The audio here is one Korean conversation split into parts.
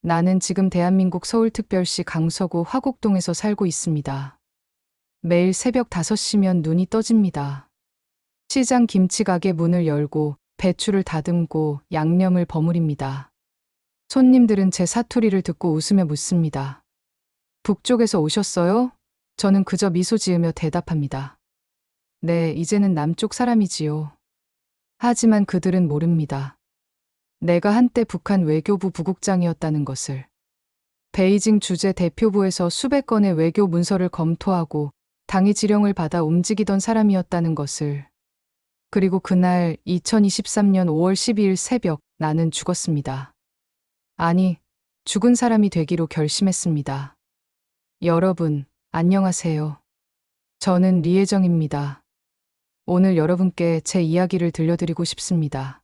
나는 지금 대한민국 서울특별시 강서구 화곡동에서 살고 있습니다. 매일 새벽 5시면 눈이 떠집니다. 시장 김치가게 문을 열고 배추를 다듬고 양념을 버무립니다. 손님들은 제 사투리를 듣고 웃으며 묻습니다. 북쪽에서 오셨어요? 저는 그저 미소 지으며 대답합니다. 네, 이제는 남쪽 사람이지요. 하지만 그들은 모릅니다. 내가 한때 북한 외교부 부국장이었다는 것을. 베이징 주재 대표부에서 수백 건의 외교 문서를 검토하고 당의 지령을 받아 움직이던 사람이었다는 것을. 그리고 그날 2023년 5월 12일 새벽 나는 죽었습니다. 아니, 죽은 사람이 되기로 결심했습니다. 여러분, 안녕하세요. 저는 리혜정입니다. 오늘 여러분께 제 이야기를 들려드리고 싶습니다.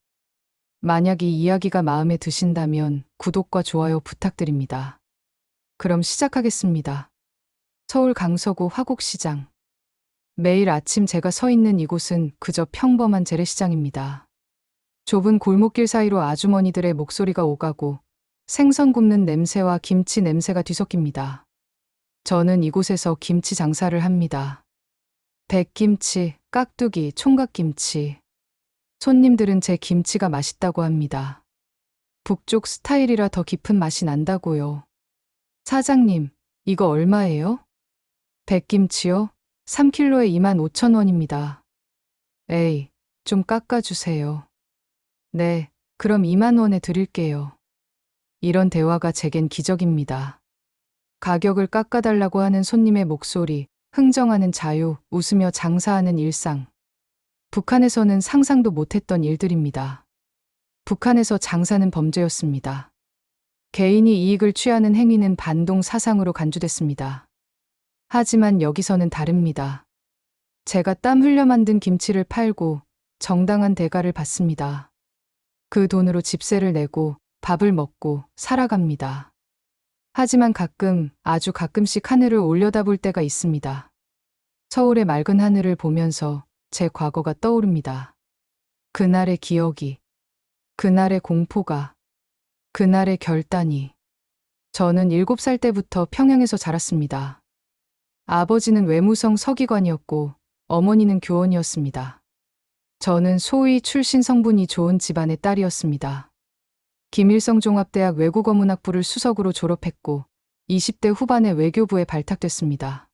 만약 이 이야기가 마음에 드신다면 구독과 좋아요 부탁드립니다. 그럼 시작하겠습니다. 서울 강서구 화곡시장. 매일 아침 제가 서 있는 이곳은 그저 평범한 재래시장입니다. 좁은 골목길 사이로 아주머니들의 목소리가 오가고 생선 굽는 냄새와 김치 냄새가 뒤섞입니다. 저는 이곳에서 김치 장사를 합니다. 백김치, 깍두기, 총각김치. 손님들은 제 김치가 맛있다고 합니다. 북쪽 스타일이라 더 깊은 맛이 난다고요. 사장님, 이거 얼마예요? 백김치요? 3kg에 25,000원입니다. 에이, 좀 깎아주세요. 네, 그럼 2만 원에 드릴게요. 이런 대화가 제겐 기적입니다. 가격을 깎아달라고 하는 손님의 목소리, 흥정하는 자유, 웃으며 장사하는 일상. 북한에서는 상상도 못했던 일들입니다. 북한에서 장사는 범죄였습니다. 개인이 이익을 취하는 행위는 반동 사상으로 간주됐습니다. 하지만 여기서는 다릅니다. 제가 땀 흘려 만든 김치를 팔고 정당한 대가를 받습니다. 그 돈으로 집세를 내고 밥을 먹고 살아갑니다. 하지만 가끔, 아주 가끔씩 하늘을 올려다볼 때가 있습니다. 서울의 맑은 하늘을 보면서 제 과거가 떠오릅니다. 그날의 기억이, 그날의 공포가, 그날의 결단이. 저는 7살 때부터 평양에서 자랐습니다. 아버지는 외무성 서기관이었고 어머니는 교원이었습니다. 저는 소위 출신 성분이 좋은 집안의 딸이었습니다. 김일성 종합대학 외국어문학부를 수석으로 졸업했고 20대 후반에 외교부에 발탁됐습니다.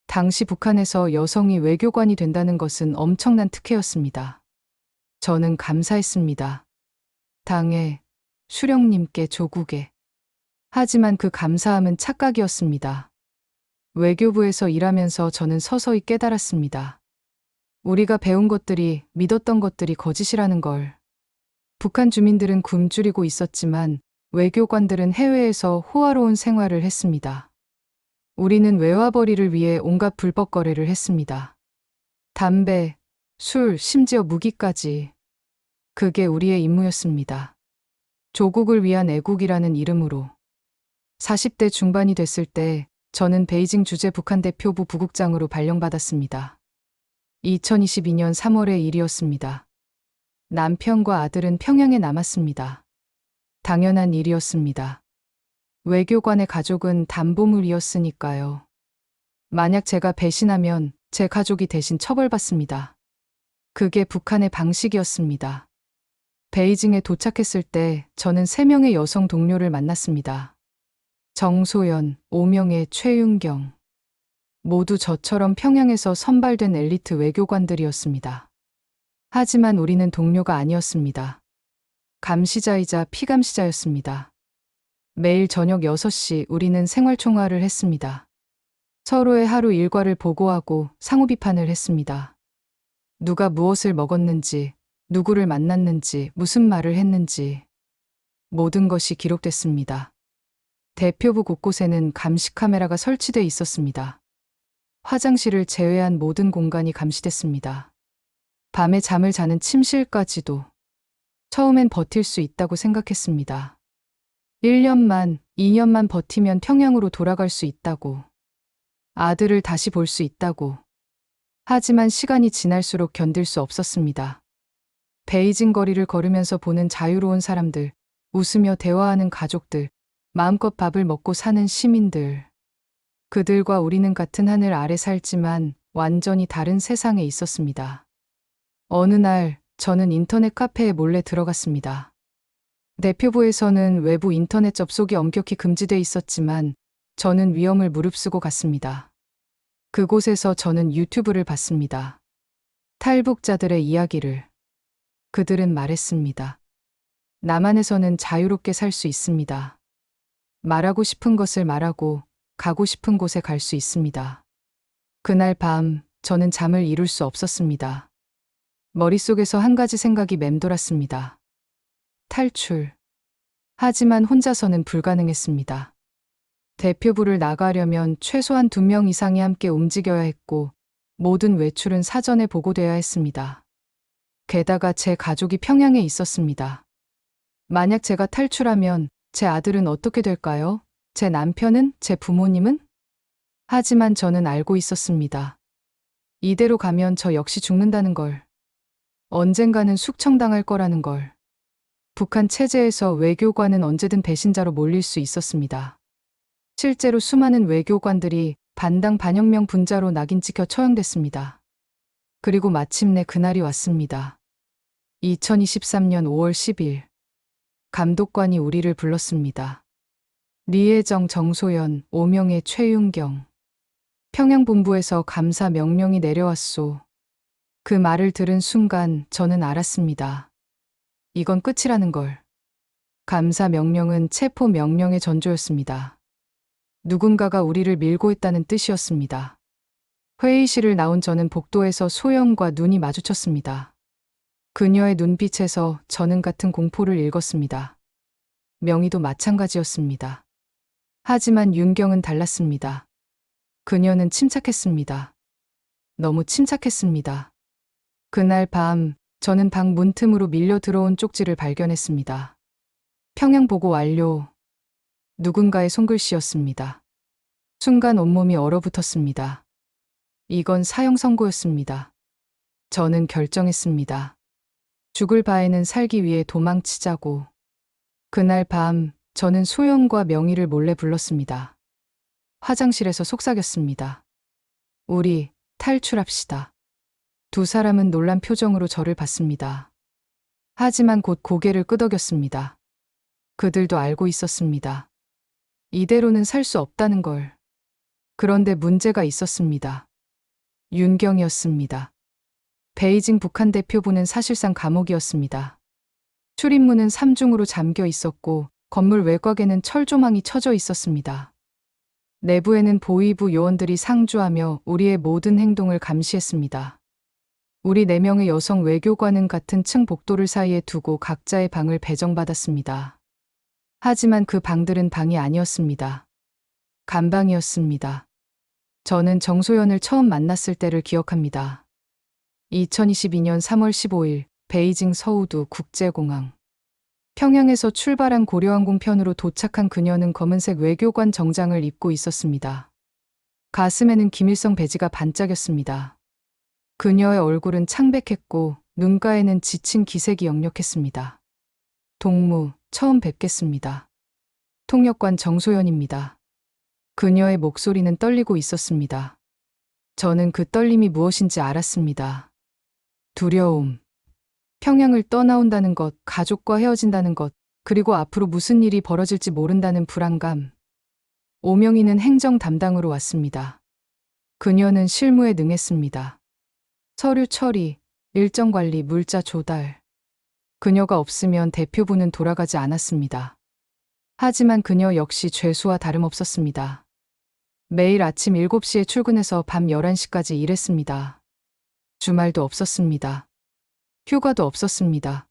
당시 북한에서 여성이 외교관이 된다는 것은 엄청난 특혜였습니다. 저는 감사했습니다. 당에, 수령님께, 조국에. 하지만 그 감사함은 착각이었습니다. 외교부에서 일하면서 저는 서서히 깨달았습니다. 우리가 배운 것들이, 믿었던 것들이 거짓이라는 걸. 북한 주민들은 굶주리고 있었지만 외교관들은 해외에서 호화로운 생활을 했습니다. 우리는 외화벌이를 위해 온갖 불법 거래를 했습니다. 담배, 술, 심지어 무기까지. 그게 우리의 임무였습니다. 조국을 위한 애국이라는 이름으로. 40대 중반이 됐을 때 저는 베이징 주재 북한 대표부 부국장으로 발령받았습니다. 2022년 3월의 일이었습니다. 남편과 아들은 평양에 남았습니다. 당연한 일이었습니다. 외교관의 가족은 담보물이었으니까요. 만약 제가 배신하면 제 가족이 대신 처벌받습니다. 그게 북한의 방식이었습니다. 베이징에 도착했을 때 저는 3명의 여성 동료를 만났습니다. 정소연, 오명애, 최윤경. 모두 저처럼 평양에서 선발된 엘리트 외교관들이었습니다. 하지만 우리는 동료가 아니었습니다. 감시자이자 피감시자였습니다. 매일 저녁 6시 우리는 생활총화를 했습니다. 서로의 하루 일과를 보고하고 상호 비판을 했습니다. 누가 무엇을 먹었는지, 누구를 만났는지, 무슨 말을 했는지. 모든 것이 기록됐습니다. 대표부 곳곳에는 감시 카메라가 설치돼 있었습니다. 화장실을 제외한 모든 공간이 감시됐습니다. 밤에 잠을 자는 침실까지도. 처음엔 버틸 수 있다고 생각했습니다. 1년만, 2년만 버티면 평양으로 돌아갈 수 있다고. 아들을 다시 볼 수 있다고. 하지만 시간이 지날수록 견딜 수 없었습니다. 베이징 거리를 걸으면서 보는 자유로운 사람들, 웃으며 대화하는 가족들, 마음껏 밥을 먹고 사는 시민들. 그들과 우리는 같은 하늘 아래 살지만 완전히 다른 세상에 있었습니다. 어느 날 저는 인터넷 카페에 몰래 들어갔습니다. 대표부에서는 외부 인터넷 접속이 엄격히 금지돼 있었지만 저는 위험을 무릅쓰고 갔습니다. 그곳에서 저는 유튜브를 봤습니다. 탈북자들의 이야기를. 그들은 말했습니다. 남한에서는 자유롭게 살 수 있습니다. 말하고 싶은 것을 말하고 가고 싶은 곳에 갈 수 있습니다. 그날 밤 저는 잠을 이룰 수 없었습니다. 머릿속에서 한 가지 생각이 맴돌았습니다. 탈출. 하지만 혼자서는 불가능했습니다. 대표부를 나가려면 최소한 2명 이상이 함께 움직여야 했고 모든 외출은 사전에 보고돼야 했습니다. 게다가 제 가족이 평양에 있었습니다. 만약 제가 탈출하면 제 아들은 어떻게 될까요? 제 남편은? 제 부모님은? 하지만 저는 알고 있었습니다. 이대로 가면 저 역시 죽는다는 걸. 언젠가는 숙청당할 거라는 걸. 북한 체제에서 외교관은 언제든 배신자로 몰릴 수 있었습니다. 실제로 수많은 외교관들이 반당 반혁명 분자로 낙인 찍혀 처형됐습니다. 그리고 마침내 그날이 왔습니다. 2023년 5월 10일. 감독관이 우리를 불렀습니다. 리혜정, 정소연, 오명애, 최윤경. 평양본부에서 감사 명령이 내려왔소. 그 말을 들은 순간 저는 알았습니다. 이건 끝이라는 걸. 감사 명령은 체포 명령의 전조였습니다. 누군가가 우리를 밀고 있다는 뜻이었습니다. 회의실을 나온 저는 복도에서 소영과 눈이 마주쳤습니다. 그녀의 눈빛에서 저는 같은 공포를 읽었습니다. 명희도 마찬가지였습니다. 하지만 윤경은 달랐습니다. 그녀는 침착했습니다. 너무 침착했습니다. 그날 밤 저는 방 문틈으로 밀려 들어온 쪽지를 발견했습니다. 평양 보고 완료. 누군가의 손글씨였습니다. 순간 온몸이 얼어붙었습니다. 이건 사형 선고였습니다. 저는 결정했습니다. 죽을 바에는 살기 위해 도망치자고. 그날 밤 저는 소영과 명희를 몰래 불렀습니다. 화장실에서 속삭였습니다. 우리 탈출합시다. 두 사람은 놀란 표정으로 저를 봤습니다. 하지만 곧 고개를 끄덕였습니다. 그들도 알고 있었습니다. 이대로는 살 수 없다는 걸. 그런데 문제가 있었습니다. 윤경이었습니다. 베이징 북한 대표부는 사실상 감옥이었습니다. 출입문은 3중으로 잠겨 있었고 건물 외곽에는 철조망이 쳐져 있었습니다. 내부에는 보위부 요원들이 상주하며 우리의 모든 행동을 감시했습니다. 우리 4명의 여성 외교관은 같은 층 복도를 사이에 두고 각자의 방을 배정받았습니다. 하지만 그 방들은 방이 아니었습니다. 감방이었습니다. 저는 정소연을 처음 만났을 때를 기억합니다. 2022년 3월 15일 베이징 서우두 국제공항. 평양에서 출발한 고려항공편으로 도착한 그녀는 검은색 외교관 정장을 입고 있었습니다. 가슴에는 김일성 배지가 반짝였습니다. 그녀의 얼굴은 창백했고 눈가에는 지친 기색이 역력했습니다. 동무, 처음 뵙겠습니다. 통역관 정소연입니다. 그녀의 목소리는 떨리고 있었습니다. 저는 그 떨림이 무엇인지 알았습니다. 두려움. 평양을 떠나온다는 것, 가족과 헤어진다는 것, 그리고 앞으로 무슨 일이 벌어질지 모른다는 불안감. 오명희는 행정 담당으로 왔습니다. 그녀는 실무에 능했습니다. 서류 처리, 일정 관리, 물자 조달. 그녀가 없으면 대표부는 돌아가지 않았습니다. 하지만 그녀 역시 죄수와 다름없었습니다. 매일 아침 7시에 출근해서 밤 11시까지 일했습니다. 주말도 없었습니다. 휴가도 없었습니다.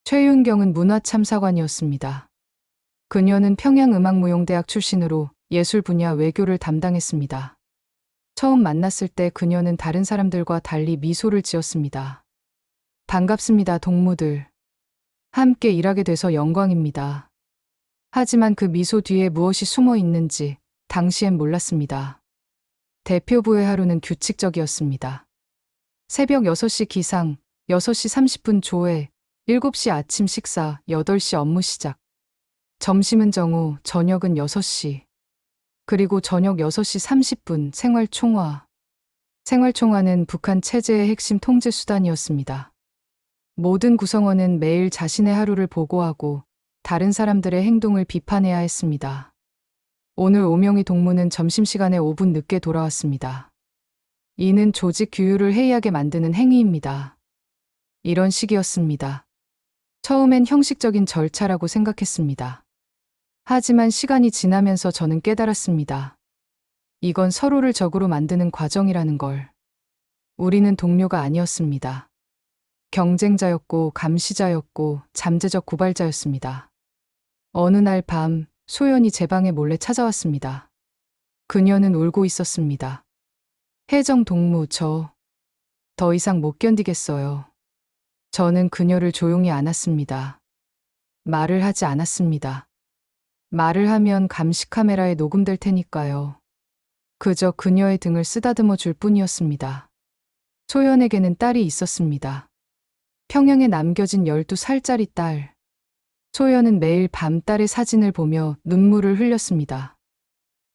최윤경은 문화참사관이었습니다. 그녀는 평양음악무용대학 출신으로 예술 분야 외교를 담당했습니다. 처음 만났을 때 그녀는 다른 사람들과 달리 미소를 지었습니다. 반갑습니다, 동무들. 함께 일하게 돼서 영광입니다. 하지만 그 미소 뒤에 무엇이 숨어 있는지 당시엔 몰랐습니다. 대표부의 하루는 규칙적이었습니다. 새벽 6시 기상, 6시 30분 조회, 7시 아침 식사, 8시 업무 시작. 점심은 정오, 저녁은 6시. 그리고 저녁 6시 30분 생활총화. 생활총화는 북한 체제의 핵심 통제 수단이었습니다. 모든 구성원은 매일 자신의 하루를 보고하고 다른 사람들의 행동을 비판해야 했습니다. 오늘 오명희 동무는 점심시간에 5분 늦게 돌아왔습니다. 이는 조직 규율을 해이하게 만드는 행위입니다. 이런 식이었습니다. 처음엔 형식적인 절차라고 생각했습니다. 하지만 시간이 지나면서 저는 깨달았습니다. 이건 서로를 적으로 만드는 과정이라는 걸. 우리는 동료가 아니었습니다. 경쟁자였고 감시자였고 잠재적 고발자였습니다. 어느 날 밤 소연이 제 방에 몰래 찾아왔습니다. 그녀는 울고 있었습니다. 혜정 동무, 저 더 이상 못 견디겠어요. 저는 그녀를 조용히 안았습니다. 말을 하지 않았습니다. 말을 하면 감시 카메라에 녹음될 테니까요. 그저 그녀의 등을 쓰다듬어 줄 뿐이었습니다. 소연에게는 딸이 있었습니다. 평양에 남겨진 12살짜리 딸. 소연은 매일 밤 딸의 사진을 보며 눈물을 흘렸습니다.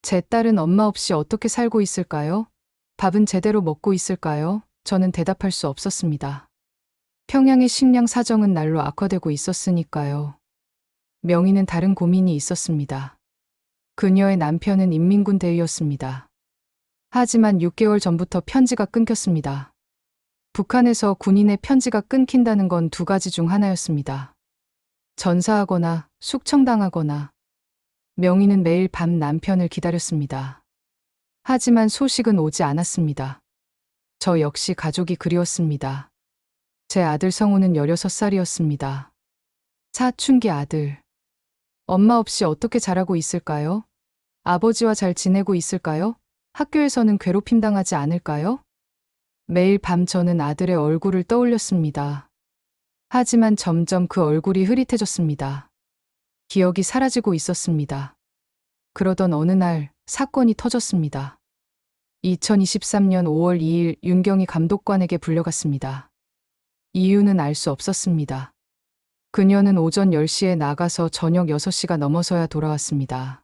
제 딸은 엄마 없이 어떻게 살고 있을까요? 밥은 제대로 먹고 있을까요? 저는 대답할 수 없었습니다. 평양의 식량 사정은 날로 악화되고 있었으니까요. 명희는 다른 고민이 있었습니다. 그녀의 남편은 인민군 대위였습니다. 하지만 6개월 전부터 편지가 끊겼습니다. 북한에서 군인의 편지가 끊긴다는 건 두 가지 중 하나였습니다. 전사하거나 숙청당하거나. 명희는 매일 밤 남편을 기다렸습니다. 하지만 소식은 오지 않았습니다. 저 역시 가족이 그리웠습니다. 제 아들 성우는 16살이었습니다. 사춘기 아들. 엄마 없이 어떻게 자라고 있을까요? 아버지와 잘 지내고 있을까요? 학교에서는 괴롭힘 당하지 않을까요? 매일 밤 저는 아들의 얼굴을 떠올렸습니다. 하지만 점점 그 얼굴이 흐릿해졌습니다. 기억이 사라지고 있었습니다. 그러던 어느 날 사건이 터졌습니다. 2023년 5월 2일 윤경희 감독관에게 불려갔습니다. 이유는 알 수 없었습니다. 그녀는 오전 10시에 나가서 저녁 6시가 넘어서야 돌아왔습니다.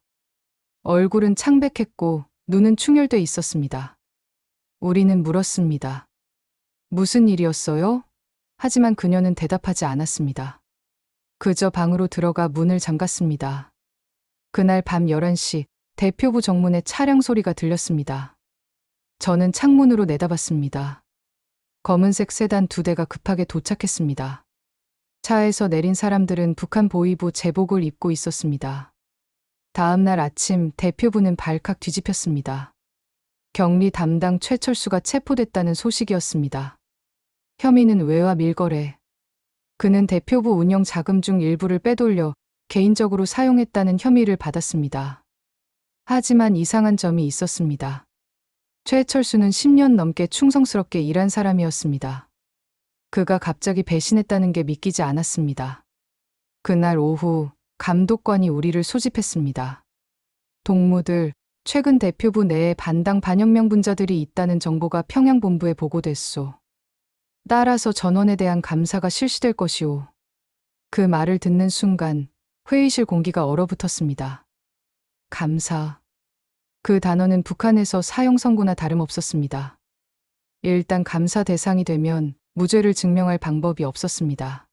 얼굴은 창백했고 눈은 충혈돼 있었습니다. 우리는 물었습니다. 무슨 일이었어요? 하지만 그녀는 대답하지 않았습니다. 그저 방으로 들어가 문을 잠갔습니다. 그날 밤 11시 대표부 정문에 차량 소리가 들렸습니다. 저는 창문으로 내다봤습니다. 검은색 세단 2대가 급하게 도착했습니다. 차에서 내린 사람들은 북한 보위부 제복을 입고 있었습니다. 다음 날 아침 대표부는 발칵 뒤집혔습니다. 격리 담당 최철수가 체포됐다는 소식이었습니다. 혐의는 외화 밀거래. 그는 대표부 운영 자금 중 일부를 빼돌려 개인적으로 사용했다는 혐의를 받았습니다. 하지만 이상한 점이 있었습니다. 최철수는 10년 넘게 충성스럽게 일한 사람이었습니다. 그가 갑자기 배신했다는 게 믿기지 않았습니다. 그날 오후 감독관이 우리를 소집했습니다. 동무들, 최근 대표부 내에 반당 반혁명 분자들이 있다는 정보가 평양본부에 보고됐소. 따라서 전원에 대한 감사가 실시될 것이오. 그 말을 듣는 순간 회의실 공기가 얼어붙었습니다. 감사. 그 단어는 북한에서 사형 선고나 다름없었습니다. 일단 감사 대상이 되면 무죄를 증명할 방법이 없었습니다.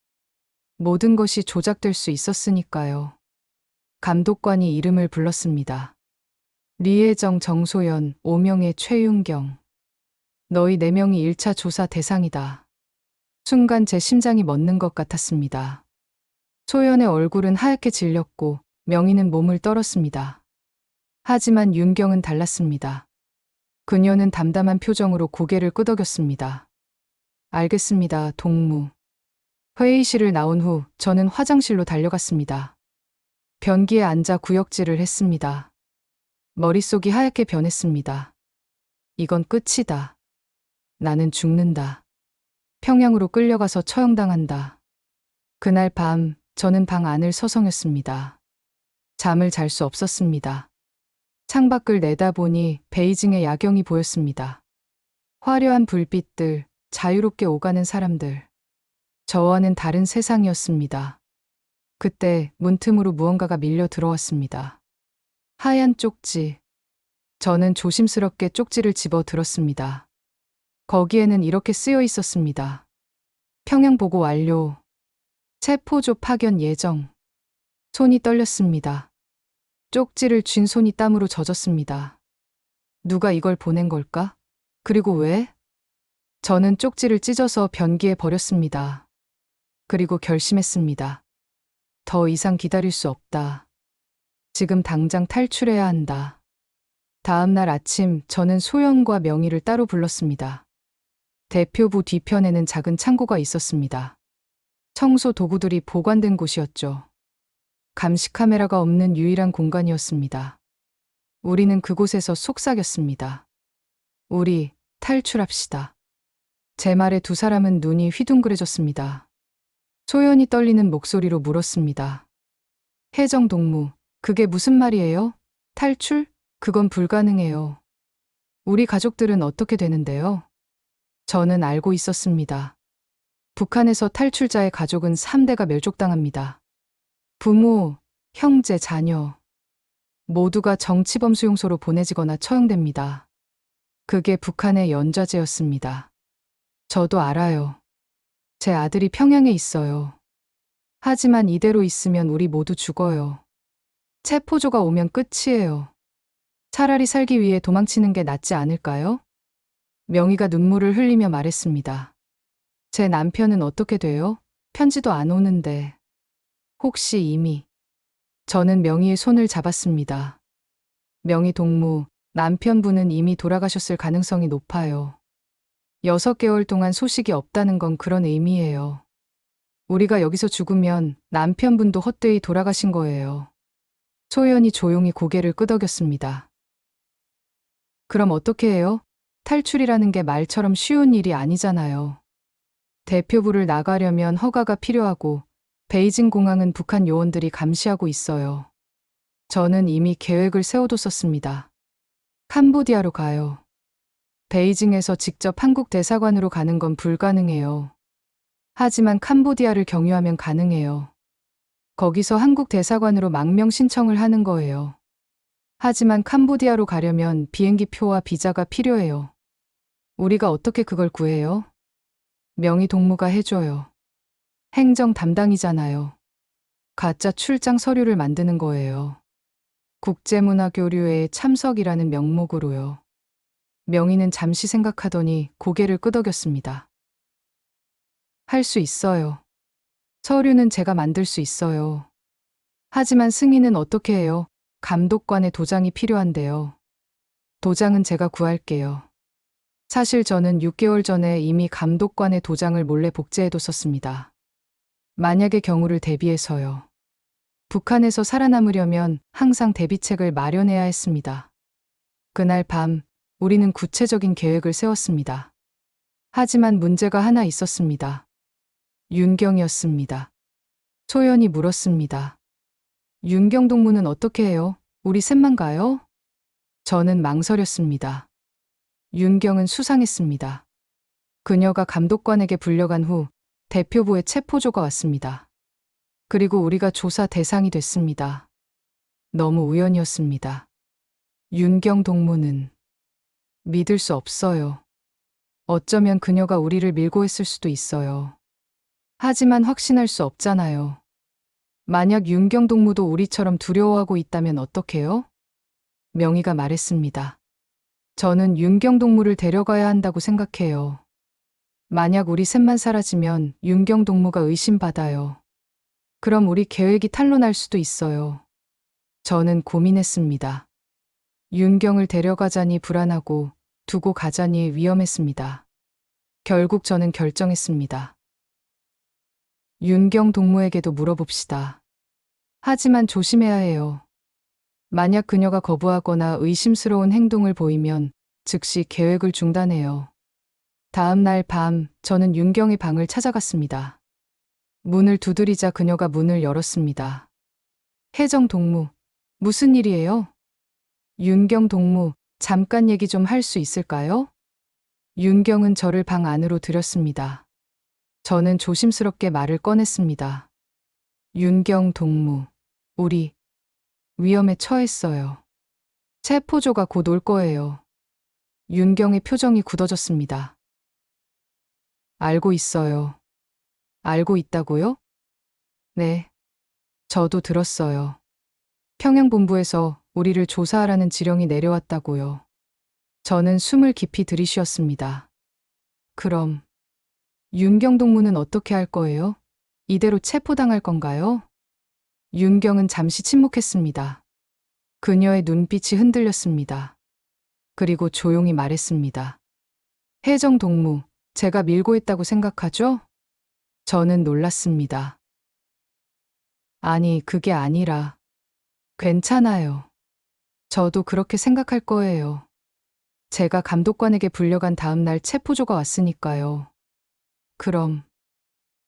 모든 것이 조작될 수 있었으니까요. 감독관이 이름을 불렀습니다. 리혜정, 정소연, 오명애, 최윤경. 너희 4명이 1차 조사 대상이다. 순간 제 심장이 멎는 것 같았습니다. 소연의 얼굴은 하얗게 질렸고 명희는 몸을 떨었습니다. 하지만 윤경은 달랐습니다. 그녀는 담담한 표정으로 고개를 끄덕였습니다. 알겠습니다, 동무. 회의실을 나온 후 저는 화장실로 달려갔습니다. 변기에 앉아 구역질을 했습니다. 머릿속이 하얗게 변했습니다. 이건 끝이다. 나는 죽는다. 평양으로 끌려가서 처형당한다. 그날 밤 저는 방 안을 서성였습니다. 잠을 잘 수 없었습니다. 창밖을 내다보니 베이징의 야경이 보였습니다. 화려한 불빛들, 자유롭게 오가는 사람들. 저와는 다른 세상이었습니다. 그때 문틈으로 무언가가 밀려 들어왔습니다. 하얀 쪽지. 저는 조심스럽게 쪽지를 집어 들었습니다. 거기에는 이렇게 쓰여 있었습니다. 평양 보고 완료. 체포조 파견 예정. 손이 떨렸습니다. 쪽지를 쥔 손이 땀으로 젖었습니다. 누가 이걸 보낸 걸까? 그리고 왜? 저는 쪽지를 찢어서 변기에 버렸습니다. 그리고 결심했습니다. 더 이상 기다릴 수 없다. 지금 당장 탈출해야 한다. 다음 날 아침 저는 소연과 명희를 따로 불렀습니다. 대표부 뒤편에는 작은 창고가 있었습니다. 청소 도구들이 보관된 곳이었죠. 감시 카메라가 없는 유일한 공간이었습니다. 우리는 그곳에서 속삭였습니다. 우리 탈출합시다. 제 말에 두 사람은 눈이 휘둥그레졌습니다. 소연이 떨리는 목소리로 물었습니다. 해정동무, 그게 무슨 말이에요? 탈출? 그건 불가능해요. 우리 가족들은 어떻게 되는데요? 저는 알고 있었습니다. 북한에서 탈출자의 가족은 3대가 멸족당합니다. 부모, 형제, 자녀. 모두가 정치범 수용소로 보내지거나 처형됩니다. 그게 북한의 연좌제였습니다. 저도 알아요. 제 아들이 평양에 있어요. 하지만 이대로 있으면 우리 모두 죽어요. 체포조가 오면 끝이에요. 차라리 살기 위해 도망치는 게 낫지 않을까요? 명희가 눈물을 흘리며 말했습니다. 제 남편은 어떻게 돼요? 편지도 안 오는데. 혹시 이미. 저는 명희의 손을 잡았습니다. 명희 동무, 남편분은 이미 돌아가셨을 가능성이 높아요. 6개월 동안 소식이 없다는 건 그런 의미예요. 우리가 여기서 죽으면 남편분도 헛되이 돌아가신 거예요. 소연이 조용히 고개를 끄덕였습니다. 그럼 어떻게 해요? 탈출이라는 게 말처럼 쉬운 일이 아니잖아요. 대표부를 나가려면 허가가 필요하고 베이징 공항은 북한 요원들이 감시하고 있어요. 저는 이미 계획을 세워뒀었습니다. 캄보디아로 가요. 베이징에서 직접 한국 대사관으로 가는 건 불가능해요. 하지만 캄보디아를 경유하면 가능해요. 거기서 한국 대사관으로 망명 신청을 하는 거예요. 하지만 캄보디아로 가려면 비행기 표와 비자가 필요해요. 우리가 어떻게 그걸 구해요? 명의 동무가 해줘요. 행정 담당이잖아요. 가짜 출장 서류를 만드는 거예요. 국제문화교류회에 참석이라는 명목으로요. 명의는 잠시 생각하더니 고개를 끄덕였습니다. 할 수 있어요. 서류는 제가 만들 수 있어요. 하지만 승인은 어떻게 해요? 감독관의 도장이 필요한데요. 도장은 제가 구할게요. 사실 저는 6개월 전에 이미 감독관의 도장을 몰래 복제해뒀었습니다. 만약의 경우를 대비해서요. 북한에서 살아남으려면 항상 대비책을 마련해야 했습니다. 그날 밤 우리는 구체적인 계획을 세웠습니다. 하지만 문제가 하나 있었습니다. 윤경이었습니다. 소연이 물었습니다. 윤경 동무는 어떻게 해요? 우리 셋만 가요? 저는 망설였습니다. 윤경은 수상했습니다. 그녀가 감독관에게 불려간 후 대표부에 체포조가 왔습니다. 그리고 우리가 조사 대상이 됐습니다. 너무 우연이었습니다. 윤경 동무는 믿을 수 없어요. 어쩌면 그녀가 우리를 밀고 했을 수도 있어요. 하지만 확신할 수 없잖아요. 만약 윤경 동무도 우리처럼 두려워하고 있다면 어떡해요? 명희가 말했습니다. 저는 윤경 동무를 데려가야 한다고 생각해요. 만약 우리 셋만 사라지면 윤경 동무가 의심받아요. 그럼 우리 계획이 탄로날 수도 있어요. 저는 고민했습니다. 윤경을 데려가자니 불안하고 두고 가자니 위험했습니다. 결국 저는 결정했습니다. 윤경 동무에게도 물어봅시다. 하지만 조심해야 해요. 만약 그녀가 거부하거나 의심스러운 행동을 보이면 즉시 계획을 중단해요. 다음 날 밤 저는 윤경의 방을 찾아갔습니다. 문을 두드리자 그녀가 문을 열었습니다. 혜정 동무, 무슨 일이에요? 윤경 동무, 잠깐 얘기 좀 할 수 있을까요? 윤경은 저를 방 안으로 들였습니다. 저는 조심스럽게 말을 꺼냈습니다. 윤경 동무, 우리 위험에 처했어요. 체포조가 곧 올 거예요. 윤경의 표정이 굳어졌습니다. 알고 있어요. 알고 있다고요? 네. 저도 들었어요. 평양본부에서 우리를 조사하라는 지령이 내려왔다고요. 저는 숨을 깊이 들이쉬었습니다. 그럼 윤경 동무는 어떻게 할 거예요? 이대로 체포당할 건가요? 윤경은 잠시 침묵했습니다. 그녀의 눈빛이 흔들렸습니다. 그리고 조용히 말했습니다. 혜정 동무, 제가 밀고 했다고 생각하죠? 저는 놀랐습니다. 아니, 그게 아니라. 괜찮아요. 저도 그렇게 생각할 거예요. 제가 감독관에게 불려간 다음 날 체포조가 왔으니까요. 그럼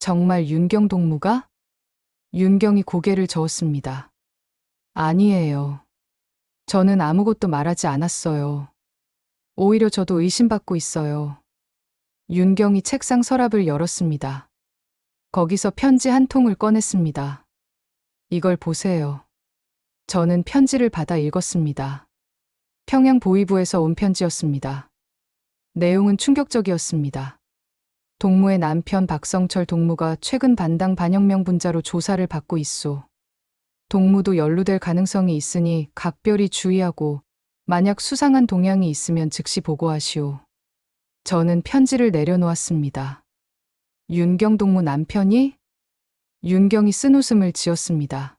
정말 윤경 동무가? 윤경이 고개를 저었습니다. 아니에요. 저는 아무것도 말하지 않았어요. 오히려 저도 의심받고 있어요. 윤경이 책상 서랍을 열었습니다. 거기서 편지 한 통을 꺼냈습니다. 이걸 보세요. 저는 편지를 받아 읽었습니다. 평양보위부에서 온 편지였습니다. 내용은 충격적이었습니다. 동무의 남편 박성철 동무가 최근 반당 반혁명 분자로 조사를 받고 있소. 동무도 연루될 가능성이 있으니 각별히 주의하고 만약 수상한 동향이 있으면 즉시 보고하시오. 저는 편지를 내려놓았습니다. 윤경 동무 남편이? 윤경이 쓴웃음을 지었습니다.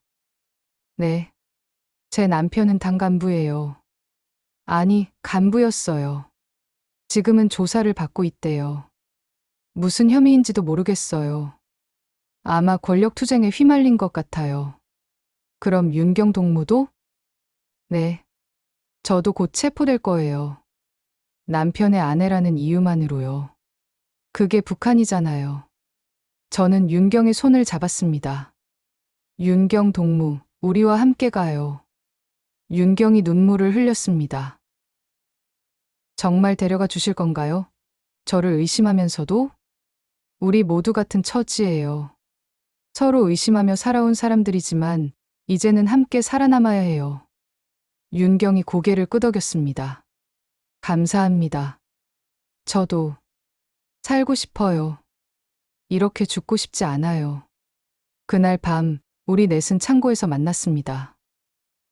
네. 제 남편은 당 간부예요. 아니, 간부였어요. 지금은 조사를 받고 있대요. 무슨 혐의인지도 모르겠어요. 아마 권력투쟁에 휘말린 것 같아요. 그럼 윤경 동무도? 네. 저도 곧 체포될 거예요. 남편의 아내라는 이유만으로요. 그게 북한이잖아요. 저는 윤경의 손을 잡았습니다. 윤경 동무, 우리와 함께 가요. 윤경이 눈물을 흘렸습니다. 정말 데려가 주실 건가요? 저를 의심하면서도? 우리 모두 같은 처지예요. 서로 의심하며 살아온 사람들이지만 이제는 함께 살아남아야 해요. 윤경이 고개를 끄덕였습니다. 감사합니다. 저도 살고 싶어요. 이렇게 죽고 싶지 않아요. 그날 밤 우리 넷은 창고에서 만났습니다.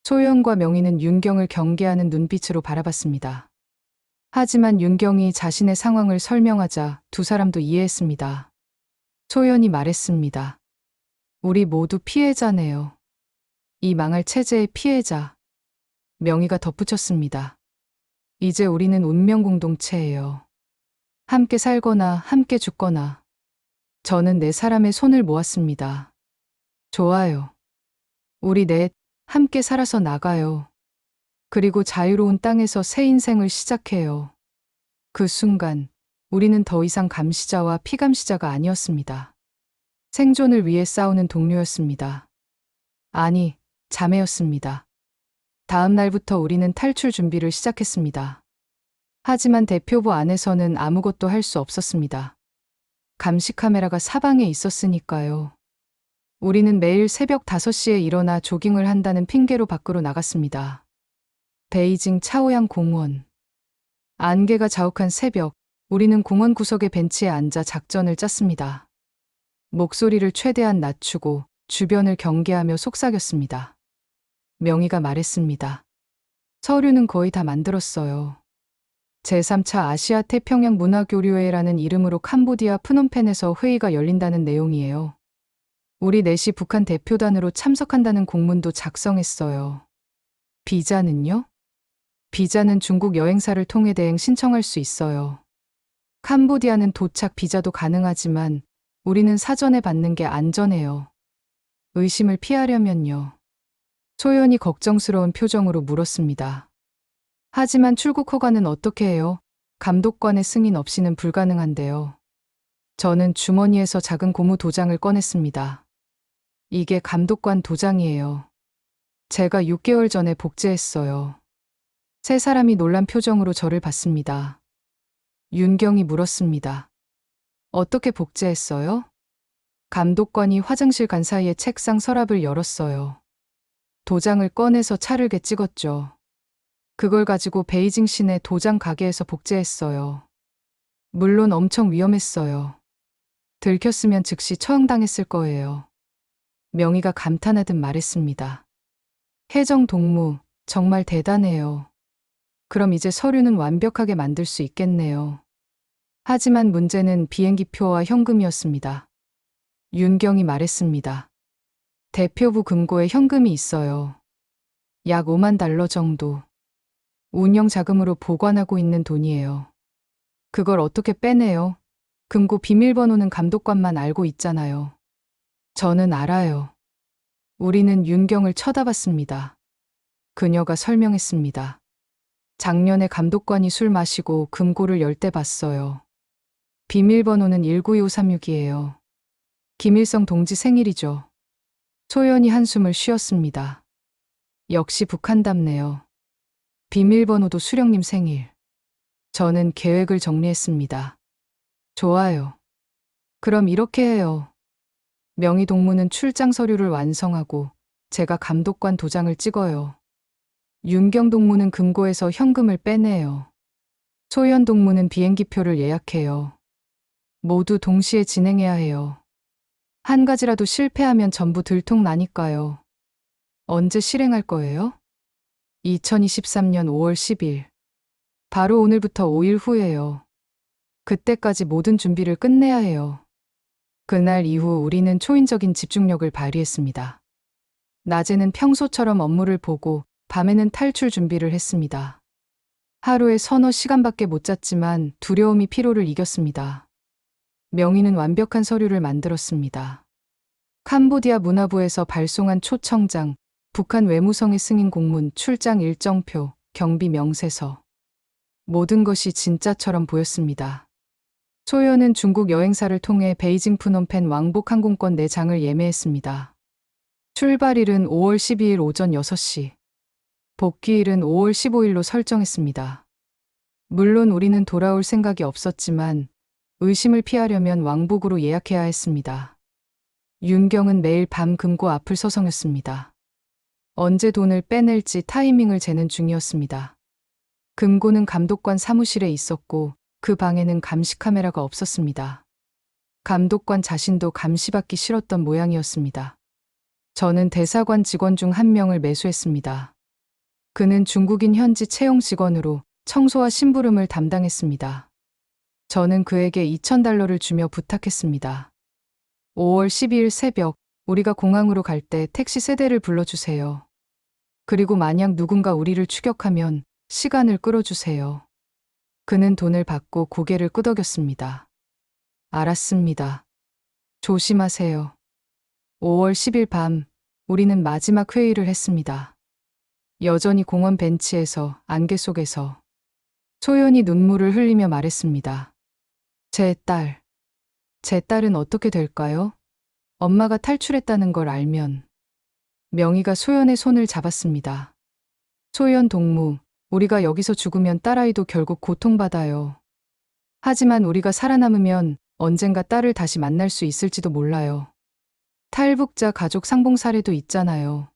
소연과 명희는 윤경을 경계하는 눈빛으로 바라봤습니다. 하지만 윤경이 자신의 상황을 설명하자 두 사람도 이해했습니다. 소연이 말했습니다. 우리 모두 피해자네요. 이 망할 체제의 피해자. 명희가 덧붙였습니다. 이제 우리는 운명 공동체예요. 함께 살거나 함께 죽거나. 저는 네 사람의 손을 모았습니다. 좋아요. 우리 넷 함께 살아서 나가요. 그리고 자유로운 땅에서 새 인생을 시작해요. 그 순간 우리는 더 이상 감시자와 피감시자가 아니었습니다. 생존을 위해 싸우는 동료였습니다. 아니, 자매였습니다. 다음 날부터 우리는 탈출 준비를 시작했습니다. 하지만 대표부 안에서는 아무것도 할 수 없었습니다. 감시 카메라가 사방에 있었으니까요. 우리는 매일 새벽 5시에 일어나 조깅을 한다는 핑계로 밖으로 나갔습니다. 베이징 차오양 공원. 안개가 자욱한 새벽, 우리는 공원 구석의 벤치에 앉아 작전을 짰습니다. 목소리를 최대한 낮추고 주변을 경계하며 속삭였습니다. 명희가 말했습니다. 서류는 거의 다 만들었어요. 제3차 아시아 태평양 문화교류회라는 이름으로 캄보디아 프놈펜에서 회의가 열린다는 내용이에요. 우리 넷이 북한 대표단으로 참석한다는 공문도 작성했어요. 비자는요? 비자는 중국 여행사를 통해 대행 신청할 수 있어요. 캄보디아는 도착 비자도 가능하지만 우리는 사전에 받는 게 안전해요. 의심을 피하려면요. 소연이 걱정스러운 표정으로 물었습니다. 하지만 출국 허가는 어떻게 해요? 감독관의 승인 없이는 불가능한데요. 저는 주머니에서 작은 고무 도장을 꺼냈습니다. 이게 감독관 도장이에요. 제가 6개월 전에 복제했어요. 세 사람이 놀란 표정으로 저를 봤습니다. 윤경이 물었습니다. 어떻게 복제했어요? 감독관이 화장실 간 사이에 책상 서랍을 열었어요. 도장을 꺼내서 차르게 찍었죠. 그걸 가지고 베이징 시내 도장 가게에서 복제했어요. 물론 엄청 위험했어요. 들켰으면 즉시 처형당했을 거예요. 명희가 감탄하듯 말했습니다. 혜정 동무, 정말 대단해요. 그럼 이제 서류는 완벽하게 만들 수 있겠네요. 하지만 문제는 비행기표와 현금이었습니다. 윤경이 말했습니다. 대표부 금고에 현금이 있어요. 약 5만 달러 정도. 운영 자금으로 보관하고 있는 돈이에요. 그걸 어떻게 빼내요? 금고 비밀번호는 감독관만 알고 있잖아요. 저는 알아요. 우리는 윤경을 쳐다봤습니다. 그녀가 설명했습니다. 작년에 감독관이 술 마시고 금고를 열 때 봤어요. 비밀번호는 192536이에요. 김일성 동지 생일이죠. 소연이 한숨을 쉬었습니다. 역시 북한답네요. 비밀번호도 수령님 생일. 저는 계획을 정리했습니다. 좋아요. 그럼 이렇게 해요. 명의 동무는 출장 서류를 완성하고 제가 감독관 도장을 찍어요. 윤경 동무는 금고에서 현금을 빼내요. 소연 동무는 비행기표를 예약해요. 모두 동시에 진행해야 해요. 한 가지라도 실패하면 전부 들통나니까요. 언제 실행할 거예요? 2023년 5월 10일. 바로 오늘부터 5일 후예요. 그때까지 모든 준비를 끝내야 해요. 그날 이후 우리는 초인적인 집중력을 발휘했습니다. 낮에는 평소처럼 업무를 보고 밤에는 탈출 준비를 했습니다. 하루에 서너 시간밖에 못 잤지만 두려움이 피로를 이겼습니다. 명희는 완벽한 서류를 만들었습니다. 캄보디아 문화부에서 발송한 초청장, 북한 외무성의 승인 공문, 출장 일정표, 경비 명세서. 모든 것이 진짜처럼 보였습니다. 소연은 중국 여행사를 통해 베이징 푸놈펜 왕복 항공권 4장을 예매했습니다. 출발일은 5월 12일 오전 6시. 복귀일은 5월 15일로 설정했습니다. 물론 우리는 돌아올 생각이 없었지만 의심을 피하려면 왕복으로 예약해야 했습니다. 윤경은 매일 밤 금고 앞을 서성였습니다. 언제 돈을 빼낼지 타이밍을 재는 중이었습니다. 금고는 감독관 사무실에 있었고 그 방에는 감시 카메라가 없었습니다. 감독관 자신도 감시받기 싫었던 모양이었습니다. 저는 대사관 직원 중 한 명을 매수했습니다. 그는 중국인 현지 채용 직원으로 청소와 심부름을 담당했습니다. 저는 그에게 2,000달러를 주며 부탁했습니다. 5월 12일 새벽, 우리가 공항으로 갈 때 택시 세대를 불러주세요. 그리고 만약 누군가 우리를 추격하면 시간을 끌어주세요. 그는 돈을 받고 고개를 끄덕였습니다. 알았습니다. 조심하세요. 5월 10일 밤, 우리는 마지막 회의를 했습니다. 여전히 공원 벤치에서, 안개 속에서. 소연이 눈물을 흘리며 말했습니다. 제 딸은 어떻게 될까요? 엄마가 탈출했다는 걸 알면. 명희가 소연의 손을 잡았습니다. 소연 동무, 우리가 여기서 죽으면 딸아이도 결국 고통받아요. 하지만 우리가 살아남으면 언젠가 딸을 다시 만날 수 있을지도 몰라요. 탈북자 가족 상봉 사례도 있잖아요.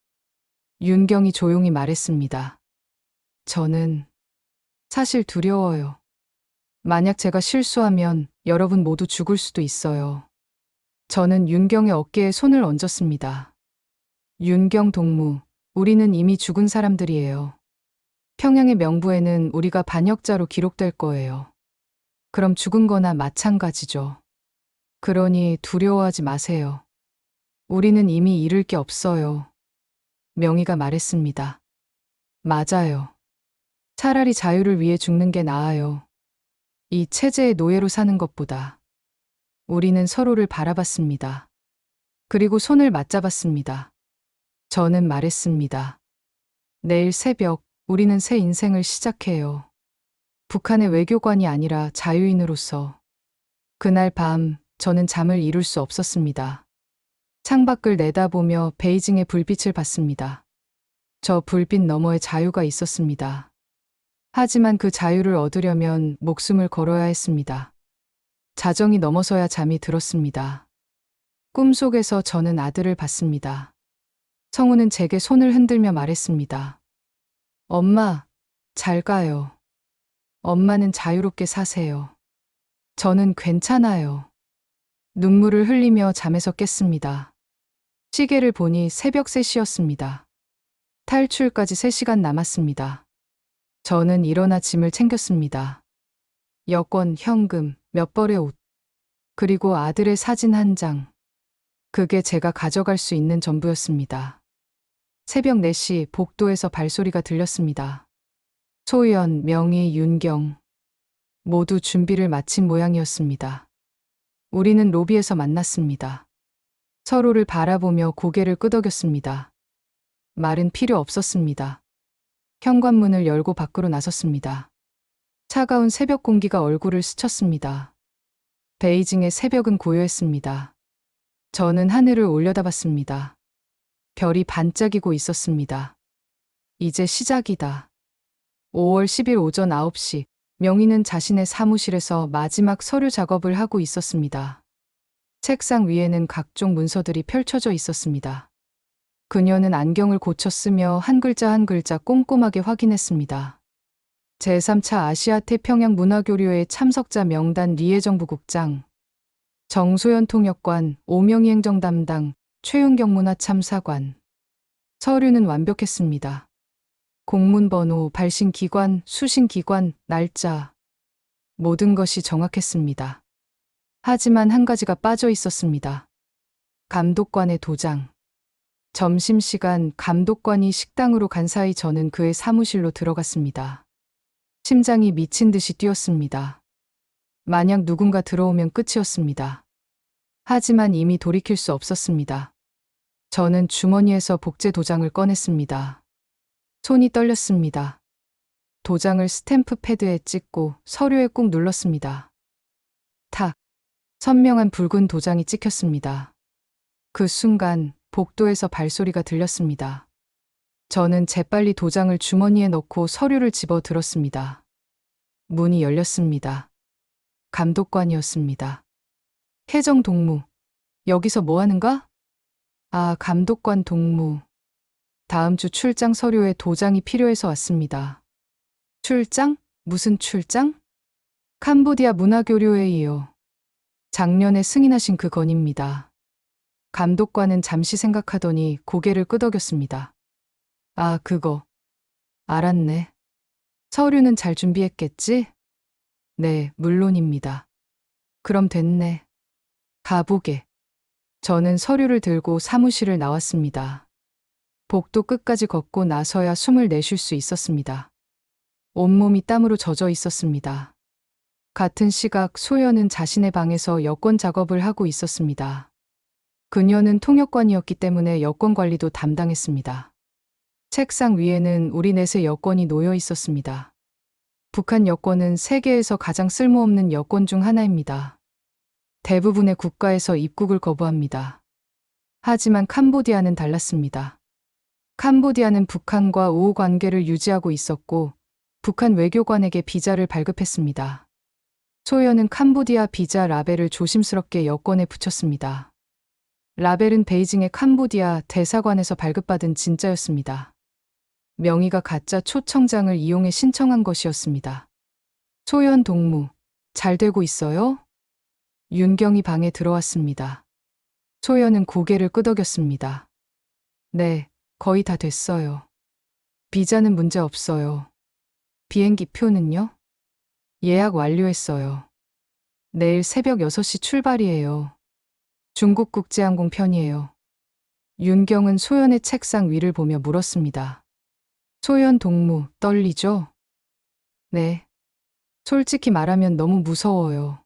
윤경이 조용히 말했습니다. 저는 사실 두려워요. 만약 제가 실수하면 여러분 모두 죽을 수도 있어요. 저는 윤경의 어깨에 손을 얹었습니다. 윤경 동무, 우리는 이미 죽은 사람들이에요. 평양의 명부에는 우리가 반역자로 기록될 거예요. 그럼 죽은 거나 마찬가지죠. 그러니 두려워하지 마세요. 우리는 이미 잃을 게 없어요. 명희가 말했습니다. 맞아요. 차라리 자유를 위해 죽는 게 나아요. 이 체제의 노예로 사는 것보다. 우리는 서로를 바라봤습니다. 그리고 손을 맞잡았습니다. 저는 말했습니다. 내일 새벽, 우리는 새 인생을 시작해요. 북한의 외교관이 아니라 자유인으로서. 그날 밤, 저는 잠을 이룰 수 없었습니다. 창밖을 내다보며 베이징의 불빛을 봤습니다. 저 불빛 너머에 자유가 있었습니다. 하지만 그 자유를 얻으려면 목숨을 걸어야 했습니다. 자정이 넘어서야 잠이 들었습니다. 꿈속에서 저는 아들을 봤습니다. 성우는 제게 손을 흔들며 말했습니다. 엄마, 잘 가요. 엄마는 자유롭게 사세요. 저는 괜찮아요. 눈물을 흘리며 잠에서 깼습니다. 시계를 보니 새벽 3시였습니다. 탈출까지 3시간 남았습니다. 저는 일어나 짐을 챙겼습니다. 여권, 현금, 몇 벌의 옷, 그리고 아들의 사진 한 장. 그게 제가 가져갈 수 있는 전부였습니다. 새벽 4시 복도에서 발소리가 들렸습니다. 소연, 명희, 윤경 모두 준비를 마친 모양이었습니다. 우리는 로비에서 만났습니다. 서로를 바라보며 고개를 끄덕였습니다. 말은 필요 없었습니다. 현관문을 열고 밖으로 나섰습니다. 차가운 새벽 공기가 얼굴을 스쳤습니다. 베이징의 새벽은 고요했습니다. 저는 하늘을 올려다봤습니다. 별이 반짝이고 있었습니다. 이제 시작이다. 5월 10일 오전 9시, 명희는 자신의 사무실에서 마지막 서류 작업을 하고 있었습니다. 책상 위에는 각종 문서들이 펼쳐져 있었습니다. 그녀는 안경을 고쳐 쓰며 한 글자 한 글자 꼼꼼하게 확인했습니다. 제3차 아시아 태평양 문화교류회 참석자 명단 리에정부국장, 정소연 통역관, 오명희 행정 담당, 최윤경 문화참사관. 서류는 완벽했습니다. 공문번호, 발신기관, 수신기관, 날짜. 모든 것이 정확했습니다. 하지만 한 가지가 빠져 있었습니다. 감독관의 도장. 점심시간 감독관이 식당으로 간 사이 저는 그의 사무실로 들어갔습니다. 심장이 미친 듯이 뛰었습니다. 만약 누군가 들어오면 끝이었습니다. 하지만 이미 돌이킬 수 없었습니다. 저는 주머니에서 복제 도장을 꺼냈습니다. 손이 떨렸습니다. 도장을 스탬프 패드에 찍고 서류에 꾹 눌렀습니다. 탁! 선명한 붉은 도장이 찍혔습니다. 그 순간 복도에서 발소리가 들렸습니다. 저는 재빨리 도장을 주머니에 넣고 서류를 집어 들었습니다. 문이 열렸습니다. 감독관이었습니다. 혜정 동무, 여기서 뭐 하는가? 아, 감독관 동무. 다음 주 출장 서류에 도장이 필요해서 왔습니다. 출장? 무슨 출장? 캄보디아 문화교류회의요. 작년에 승인하신 그 건입니다. 감독관은 잠시 생각하더니 고개를 끄덕였습니다. 아, 그거. 알았네. 서류는 잘 준비했겠지? 네, 물론입니다. 그럼 됐네. 가보게. 저는 서류를 들고 사무실을 나왔습니다. 복도 끝까지 걷고 나서야 숨을 내쉴 수 있었습니다. 온몸이 땀으로 젖어 있었습니다. 같은 시각 소연은 자신의 방에서 여권 작업을 하고 있었습니다. 그녀는 통역관이었기 때문에 여권 관리도 담당했습니다. 책상 위에는 우리 넷의 여권이 놓여 있었습니다. 북한 여권은 세계에서 가장 쓸모없는 여권 중 하나입니다. 대부분의 국가에서 입국을 거부합니다. 하지만 캄보디아는 달랐습니다. 캄보디아는 북한과 우호 관계를 유지하고 있었고 북한 외교관에게 비자를 발급했습니다. 소연은 캄보디아 비자 라벨을 조심스럽게 여권에 붙였습니다. 라벨은 베이징의 캄보디아 대사관에서 발급받은 진짜였습니다. 명의가 가짜 초청장을 이용해 신청한 것이었습니다. 소연 동무, 잘 되고 있어요? 윤경이 방에 들어왔습니다. 소연은 고개를 끄덕였습니다. 네, 거의 다 됐어요. 비자는 문제 없어요. 비행기 표는요? 예약 완료했어요. 내일 새벽 6시 출발이에요. 중국국제항공 편이에요. 윤경은 소연의 책상 위를 보며 물었습니다. 소연 동무, 떨리죠? 네. 솔직히 말하면 너무 무서워요.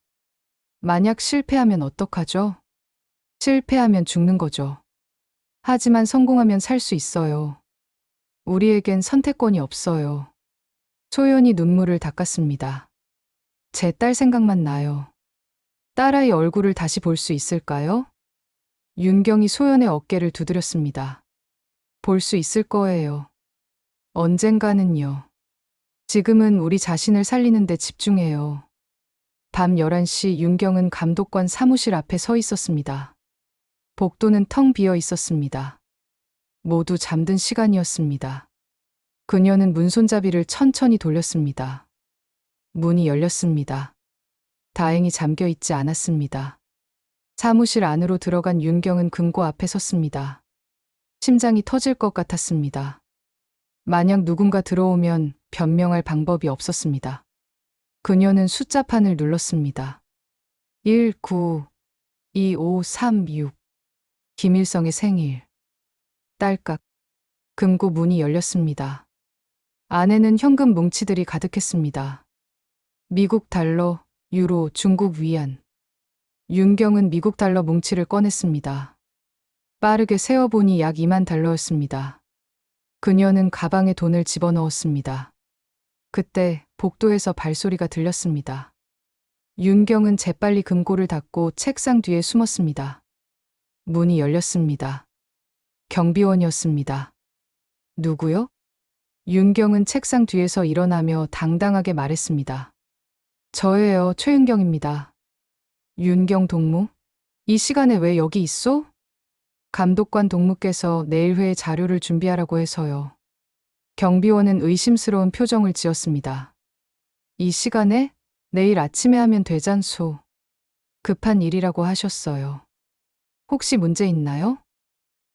만약 실패하면 어떡하죠? 실패하면 죽는 거죠. 하지만 성공하면 살 수 있어요. 우리에겐 선택권이 없어요. 소연이 눈물을 닦았습니다. 제 딸 생각만 나요. 딸아이 얼굴을 다시 볼 수 있을까요? 윤경이 소연의 어깨를 두드렸습니다. 볼 수 있을 거예요. 언젠가는요. 지금은 우리 자신을 살리는 데 집중해요. 밤 11시 윤경은 감독관 사무실 앞에 서 있었습니다. 복도는 텅 비어 있었습니다. 모두 잠든 시간이었습니다. 그녀는 문손잡이를 천천히 돌렸습니다. 문이 열렸습니다. 다행히 잠겨 있지 않았습니다. 사무실 안으로 들어간 윤경은 금고 앞에 섰습니다. 심장이 터질 것 같았습니다. 만약 누군가 들어오면 변명할 방법이 없었습니다. 그녀는 숫자판을 눌렀습니다. 192536 김일성의 생일. 딸깍. 금고 문이 열렸습니다. 안에는 현금 뭉치들이 가득했습니다. 미국 달러, 유로, 중국 위안. 윤경은 미국 달러 뭉치를 꺼냈습니다. 빠르게 세어보니 약 2만 달러였습니다. 그녀는 가방에 돈을 집어넣었습니다. 그때 복도에서 발소리가 들렸습니다. 윤경은 재빨리 금고를 닫고 책상 뒤에 숨었습니다. 문이 열렸습니다. 경비원이었습니다. 누구요? 윤경은 책상 뒤에서 일어나며 당당하게 말했습니다. 저예요, 최윤경입니다. 윤경 동무? 이 시간에 왜 여기 있어? 감독관 동무께서 내일 회의 자료를 준비하라고 해서요. 경비원은 의심스러운 표정을 지었습니다. 이 시간에? 내일 아침에 하면 되잖소. 급한 일이라고 하셨어요. 혹시 문제 있나요?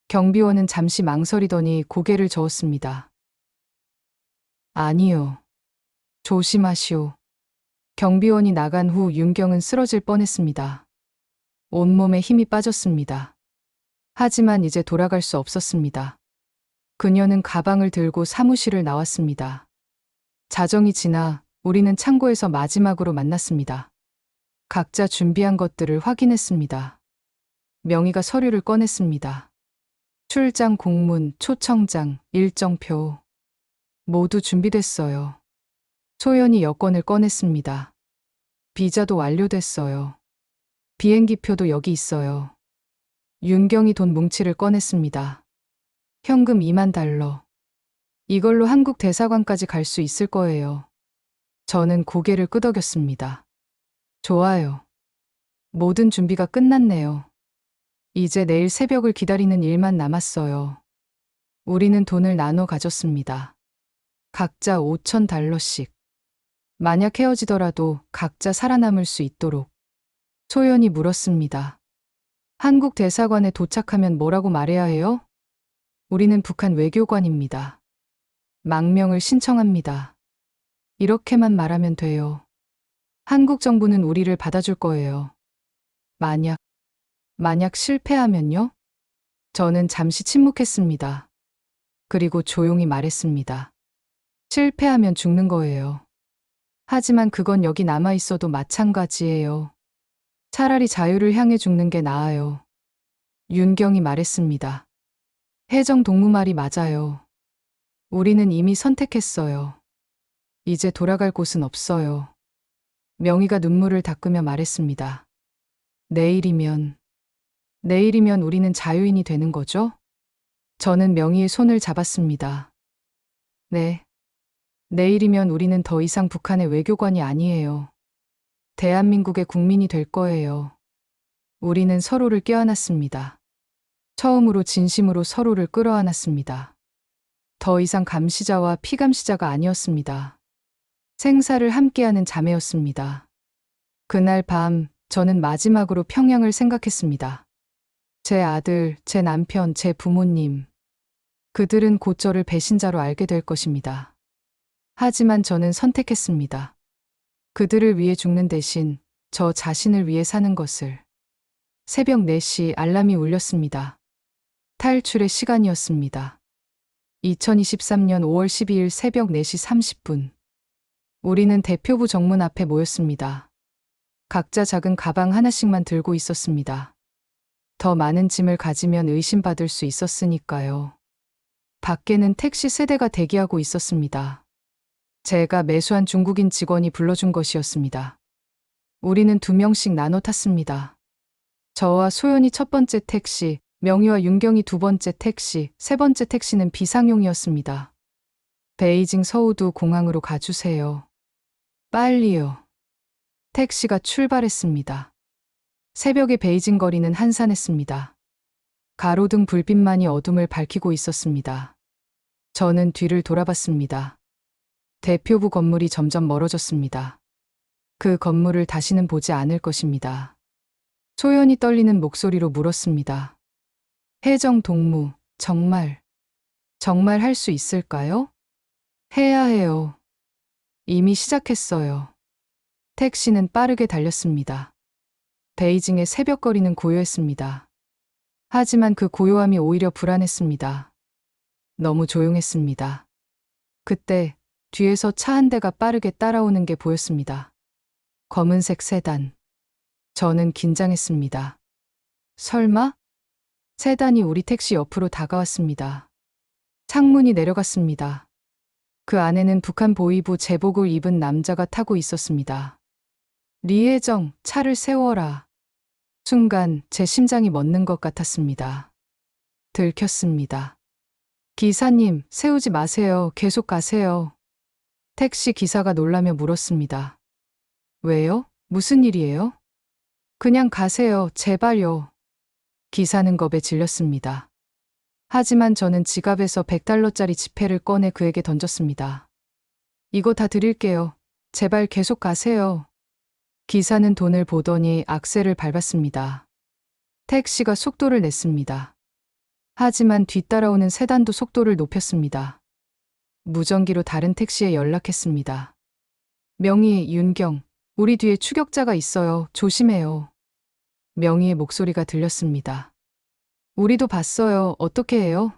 경비원은 잠시 망설이더니 고개를 저었습니다. 아니요. 조심하시오. 경비원이 나간 후 윤경은 쓰러질 뻔했습니다. 온몸에 힘이 빠졌습니다. 하지만 이제 돌아갈 수 없었습니다. 그녀는 가방을 들고 사무실을 나왔습니다. 자정이 지나 우리는 창고에서 마지막으로 만났습니다. 각자 준비한 것들을 확인했습니다. 명희가 서류를 꺼냈습니다. 출장 공문, 초청장, 일정표. 모두 준비됐어요. 소연이 여권을 꺼냈습니다. 비자도 완료됐어요. 비행기표도 여기 있어요. 윤경이 돈 뭉치를 꺼냈습니다. 현금 2만 달러. 이걸로 한국 대사관까지 갈 수 있을 거예요. 저는 고개를 끄덕였습니다. 좋아요. 모든 준비가 끝났네요. 이제 내일 새벽을 기다리는 일만 남았어요. 우리는 돈을 나눠 가졌습니다. 각자 5천 달러씩. 만약 헤어지더라도 각자 살아남을 수 있도록. 소연이 물었습니다. 한국 대사관에 도착하면 뭐라고 말해야 해요? 우리는 북한 외교관입니다. 망명을 신청합니다. 이렇게만 말하면 돼요. 한국 정부는 우리를 받아줄 거예요. 만약 실패하면요? 저는 잠시 침묵했습니다. 그리고 조용히 말했습니다. 실패하면 죽는 거예요. 하지만 그건 여기 남아 있어도 마찬가지예요. 차라리 자유를 향해 죽는 게 나아요. 윤경이 말했습니다. 혜정 동무 말이 맞아요. 우리는 이미 선택했어요. 이제 돌아갈 곳은 없어요. 명희가 눈물을 닦으며 말했습니다. 내일이면 우리는 자유인이 되는 거죠? 저는 명희의 손을 잡았습니다. 네. 내일이면 우리는 더 이상 북한의 외교관이 아니에요. 대한민국의 국민이 될 거예요. 우리는 서로를 껴안았습니다. 처음으로 진심으로 서로를 끌어안았습니다. 더 이상 감시자와 피감시자가 아니었습니다. 생사를 함께하는 자매였습니다. 그날 밤 저는 마지막으로 평양을 생각했습니다. 제 아들, 제 남편, 제 부모님. 그들은 곧 저를 배신자로 알게 될 것입니다. 하지만 저는 선택했습니다. 그들을 위해 죽는 대신 저 자신을 위해 사는 것을. 새벽 4시 알람이 울렸습니다. 탈출의 시간이었습니다. 2023년 5월 12일 새벽 4시 30분. 우리는 대표부 정문 앞에 모였습니다. 각자 작은 가방 하나씩만 들고 있었습니다. 더 많은 짐을 가지면 의심받을 수 있었으니까요. 밖에는 택시 세대가 대기하고 있었습니다. 제가 매수한 중국인 직원이 불러준 것이었습니다. 우리는 2명씩 나눠 탔습니다. 저와 소연이 첫 번째 택시, 명희와 윤경이 두 번째 택시, 세 번째 택시는 비상용이었습니다. 베이징 서우두 공항으로 가주세요. 빨리요. 택시가 출발했습니다. 새벽의 베이징 거리는 한산했습니다. 가로등 불빛만이 어둠을 밝히고 있었습니다. 저는 뒤를 돌아봤습니다. 대표부 건물이 점점 멀어졌습니다. 그 건물을 다시는 보지 않을 것입니다. 소연이 떨리는 목소리로 물었습니다. 혜정 동무, 정말 할 수 있을까요? 해야 해요. 이미 시작했어요. 택시는 빠르게 달렸습니다. 베이징의 새벽거리는 고요했습니다. 하지만 그 고요함이 오히려 불안했습니다. 너무 조용했습니다. 그때 뒤에서 차 한 대가 빠르게 따라오는 게 보였습니다. 검은색 세단. 저는 긴장했습니다. 설마? 세단이 우리 택시 옆으로 다가왔습니다. 창문이 내려갔습니다. 그 안에는 북한 보위부 제복을 입은 남자가 타고 있었습니다. 리혜정, 차를 세워라. 순간 제 심장이 멎는 것 같았습니다. 들켰습니다. 기사님, 세우지 마세요. 계속 가세요. 택시 기사가 놀라며 물었습니다. 왜요? 무슨 일이에요? 그냥 가세요. 제발요. 기사는 겁에 질렸습니다. 하지만 저는 지갑에서 100달러짜리 지폐를 꺼내 그에게 던졌습니다. 이거 다 드릴게요. 제발 계속 가세요. 기사는 돈을 보더니 악셀을 밟았습니다. 택시가 속도를 냈습니다. 하지만 뒤따라오는 세단도 속도를 높였습니다. 무전기로 다른 택시에 연락했습니다. 명희, 윤경, 우리 뒤에 추격자가 있어요. 조심해요. 명희의 목소리가 들렸습니다. 우리도 봤어요. 어떻게 해요?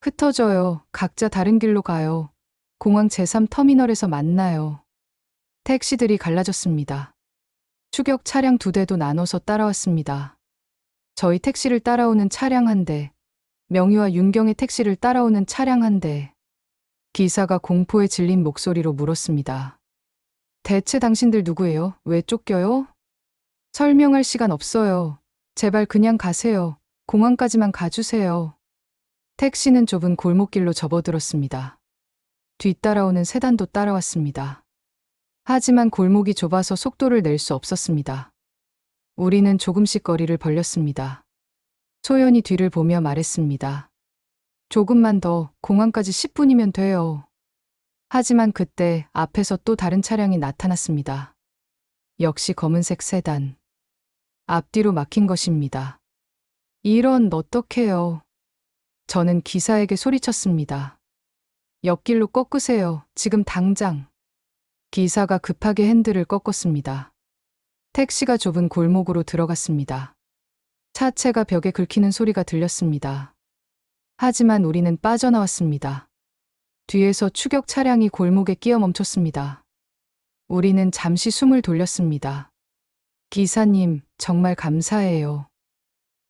흩어져요. 각자 다른 길로 가요. 공항 제3터미널에서 만나요. 택시들이 갈라졌습니다. 추격 차량 2대도 나눠서 따라왔습니다. 저희 택시를 따라오는 차량 1대, 명희와 윤경의 택시를 따라오는 차량 1대. 기사가 공포에 질린 목소리로 물었습니다. 대체 당신들 누구예요? 왜 쫓겨요? 설명할 시간 없어요. 제발 그냥 가세요. 공항까지만 가주세요. 택시는 좁은 골목길로 접어들었습니다. 뒤따라오는 세단도 따라왔습니다. 하지만 골목이 좁아서 속도를 낼 수 없었습니다. 우리는 조금씩 거리를 벌렸습니다. 소연이 뒤를 보며 말했습니다. 조금만 더, 공항까지 10분이면 돼요. 하지만 그때 앞에서 또 다른 차량이 나타났습니다. 역시 검은색 세단. 앞뒤로 막힌 것입니다. 이런, 어떡해요. 저는 기사에게 소리쳤습니다. 옆길로 꺾으세요. 지금 당장. 기사가 급하게 핸들을 꺾었습니다. 택시가 좁은 골목으로 들어갔습니다. 차체가 벽에 긁히는 소리가 들렸습니다. 하지만 우리는 빠져나왔습니다. 뒤에서 추격 차량이 골목에 끼어 멈췄습니다. 우리는 잠시 숨을 돌렸습니다. 기사님, 정말 감사해요.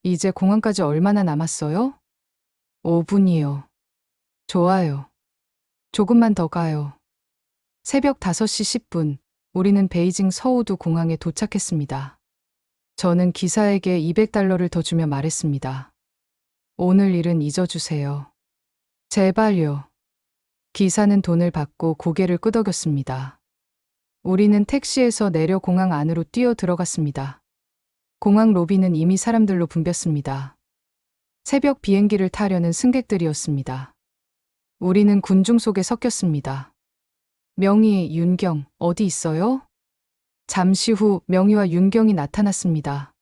이제 공항까지 얼마나 남았어요? 5분이요. 좋아요. 조금만 더 가요. 새벽 5시 10분, 우리는 베이징 서우두 공항에 도착했습니다. 저는 기사에게 200달러를 더 주며 말했습니다. 오늘 일은 잊어주세요. 제발요. 기사는 돈을 받고 고개를 끄덕였습니다. 우리는 택시에서 내려 공항 안으로 뛰어 들어갔습니다. 공항 로비는 이미 사람들로 붐볐습니다. 새벽 비행기를 타려는 승객들이었습니다. 우리는 군중 속에 섞였습니다. 명희, 윤경, 어디 있어요? 잠시 후 명희와 윤경이 나타났습니다.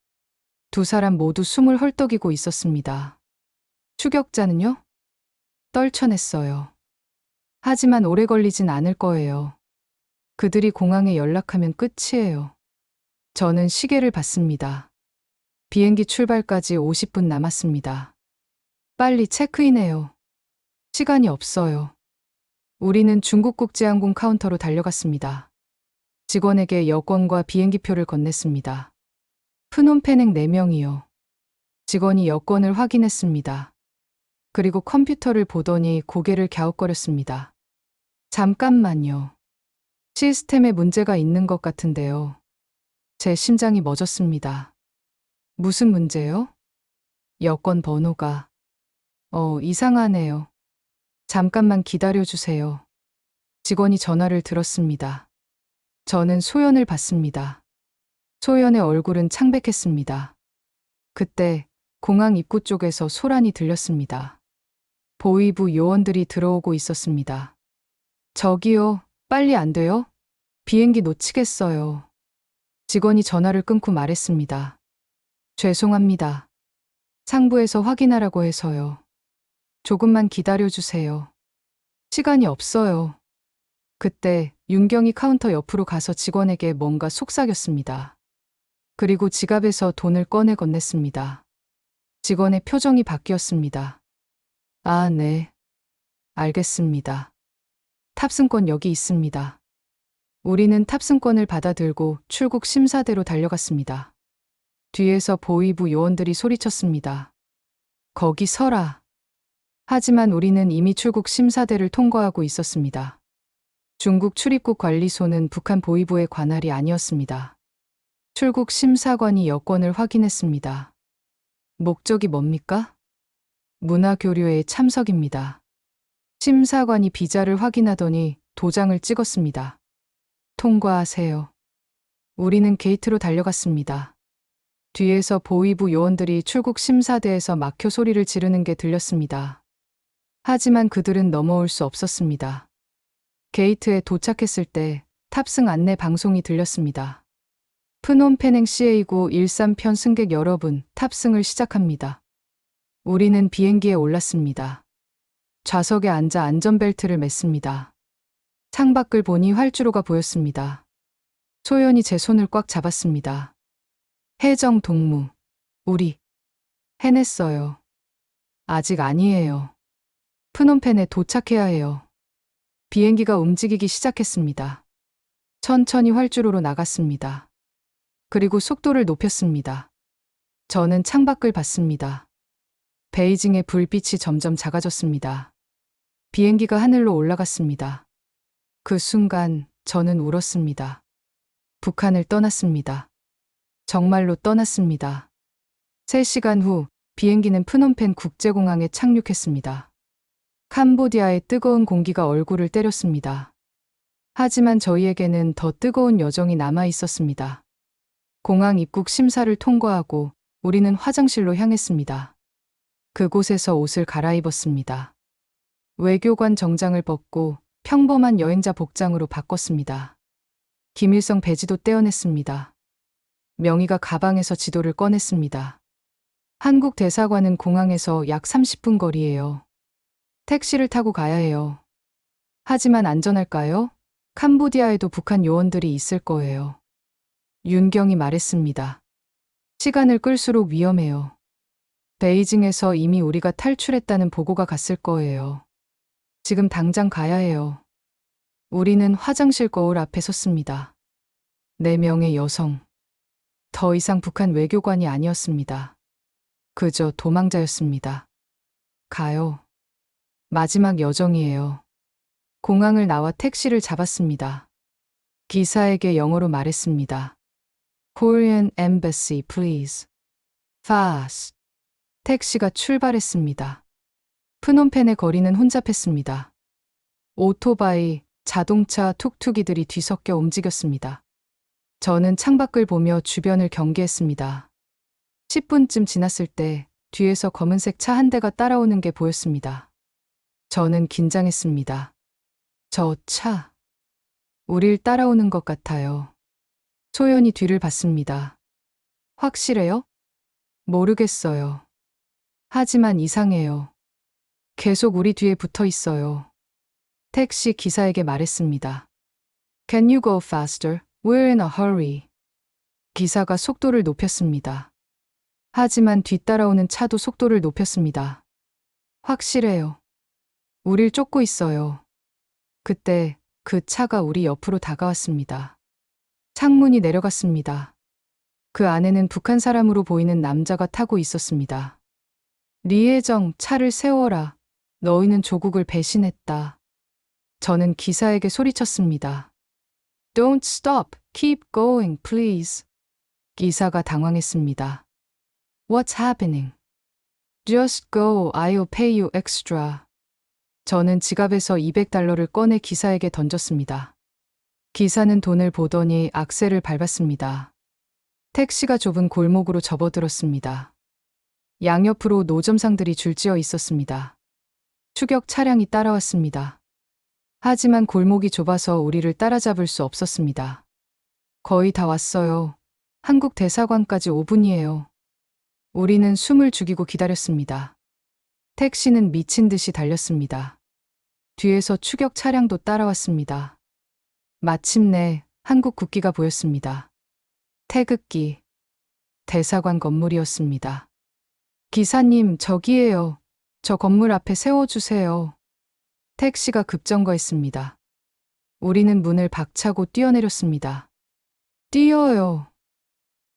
두 사람 모두 숨을 헐떡이고 있었습니다. 추격자는요? 떨쳐냈어요. 하지만 오래 걸리진 않을 거예요. 그들이 공항에 연락하면 끝이에요. 저는 시계를 봤습니다. 비행기 출발까지 50분 남았습니다. 빨리 체크인해요. 시간이 없어요. 우리는 중국국제항공 카운터로 달려갔습니다. 직원에게 여권과 비행기표를 건넸습니다. 프놈펜행 4명이요. 직원이 여권을 확인했습니다. 그리고 컴퓨터를 보더니 고개를 갸웃거렸습니다. 잠깐만요. 시스템에 문제가 있는 것 같은데요. 제 심장이 멎었습니다. 무슨 문제요? 여권 번호가. 이상하네요. 잠깐만 기다려주세요. 직원이 전화를 들었습니다. 저는 소연을 봤습니다. 소연의 얼굴은 창백했습니다. 그때 공항 입구 쪽에서 소란이 들렸습니다. 보위부 요원들이 들어오고 있었습니다. 저기요, 빨리 안 돼요? 비행기 놓치겠어요. 직원이 전화를 끊고 말했습니다. 죄송합니다. 상부에서 확인하라고 해서요. 조금만 기다려주세요. 시간이 없어요. 그때 윤경이 카운터 옆으로 가서 직원에게 뭔가 속삭였습니다. 그리고 지갑에서 돈을 꺼내 건넸습니다. 직원의 표정이 바뀌었습니다. 아, 네. 알겠습니다. 탑승권 여기 있습니다. 우리는 탑승권을 받아들고 출국 심사대로 달려갔습니다. 뒤에서 보위부 요원들이 소리쳤습니다. 거기 서라. 하지만 우리는 이미 출국 심사대를 통과하고 있었습니다. 중국 출입국 관리소는 북한 보위부의 관할이 아니었습니다. 출국 심사관이 여권을 확인했습니다. 목적이 뭡니까? 문화교류에 참석입니다. 심사관이 비자를 확인하더니 도장을 찍었습니다. 통과하세요. 우리는 게이트로 달려갔습니다. 뒤에서 보위부 요원들이 출국 심사대에서 막혀 소리를 지르는 게 들렸습니다. 하지만 그들은 넘어올 수 없었습니다. 게이트에 도착했을 때 탑승 안내 방송이 들렸습니다. 프놈펜행 CA9 13편 승객 여러분, 탑승을 시작합니다. 우리는 비행기에 올랐습니다. 좌석에 앉아 안전벨트를 맸습니다. 창밖을 보니 활주로가 보였습니다. 소연이 제 손을 꽉 잡았습니다. 해정 동무, 우리 해냈어요. 아직 아니에요. 프놈펜에 도착해야 해요. 비행기가 움직이기 시작했습니다. 천천히 활주로로 나갔습니다. 그리고 속도를 높였습니다. 저는 창밖을 봤습니다. 베이징의 불빛이 점점 작아졌습니다. 비행기가 하늘로 올라갔습니다. 그 순간 저는 울었습니다. 북한을 떠났습니다. 정말로 떠났습니다. 3시간 후 비행기는 프놈펜 국제공항에 착륙했습니다. 캄보디아의 뜨거운 공기가 얼굴을 때렸습니다. 하지만 저희에게는 더 뜨거운 여정이 남아 있었습니다. 공항 입국 심사를 통과하고 우리는 화장실로 향했습니다. 그곳에서 옷을 갈아입었습니다. 외교관 정장을 벗고 평범한 여행자 복장으로 바꿨습니다. 김일성 배지도 떼어냈습니다. 명희가 가방에서 지도를 꺼냈습니다. 한국 대사관은 공항에서 약 30분 거리예요. 택시를 타고 가야 해요. 하지만 안전할까요? 캄보디아에도 북한 요원들이 있을 거예요. 윤경이 말했습니다. 시간을 끌수록 위험해요. 베이징에서 이미 우리가 탈출했다는 보고가 갔을 거예요. 지금 당장 가야 해요. 우리는 화장실 거울 앞에 섰습니다. 4명의 여성. 더 이상 북한 외교관이 아니었습니다. 그저 도망자였습니다. 가요. 마지막 여정이에요. 공항을 나와 택시를 잡았습니다. 기사에게 영어로 말했습니다. Korean Embassy, please. Fast. 택시가 출발했습니다. 프놈펜의 거리는 혼잡했습니다. 오토바이, 자동차, 툭툭이들이 뒤섞여 움직였습니다. 저는 창밖을 보며 주변을 경계했습니다. 10분쯤 지났을 때 뒤에서 검은색 차 한 대가 따라오는 게 보였습니다. 저는 긴장했습니다. 저 차. 우릴 따라오는 것 같아요. 소연이 뒤를 봤습니다. 확실해요? 모르겠어요. 하지만 이상해요. 계속 우리 뒤에 붙어 있어요. 택시 기사에게 말했습니다. Can you go faster? We're in a hurry. 기사가 속도를 높였습니다. 하지만 뒤따라오는 차도 속도를 높였습니다. 확실해요. 우릴 쫓고 있어요. 그때 그 차가 우리 옆으로 다가왔습니다. 창문이 내려갔습니다. 그 안에는 북한 사람으로 보이는 남자가 타고 있었습니다. 리혜정, 차를 세워라. 너희는 조국을 배신했다. 저는 기사에게 소리쳤습니다. Don't stop. Keep going, please. 기사가 당황했습니다. What's happening? Just go. I'll pay you extra. 저는 지갑에서 $200를 꺼내 기사에게 던졌습니다. 기사는 돈을 보더니 악셀을 밟았습니다. 택시가 좁은 골목으로 접어들었습니다. 양옆으로 노점상들이 줄지어 있었습니다. 추격 차량이 따라왔습니다. 하지만 골목이 좁아서 우리를 따라잡을 수 없었습니다. 거의 다 왔어요. 한국 대사관까지 5분이에요. 우리는 숨을 죽이고 기다렸습니다. 택시는 미친 듯이 달렸습니다. 뒤에서 추격 차량도 따라왔습니다. 마침내 한국 국기가 보였습니다. 태극기. 대사관 건물이었습니다. 기사님, 저기예요. 저 건물 앞에 세워주세요. 택시가 급정거했습니다. 우리는 문을 박차고 뛰어내렸습니다. 뛰어요.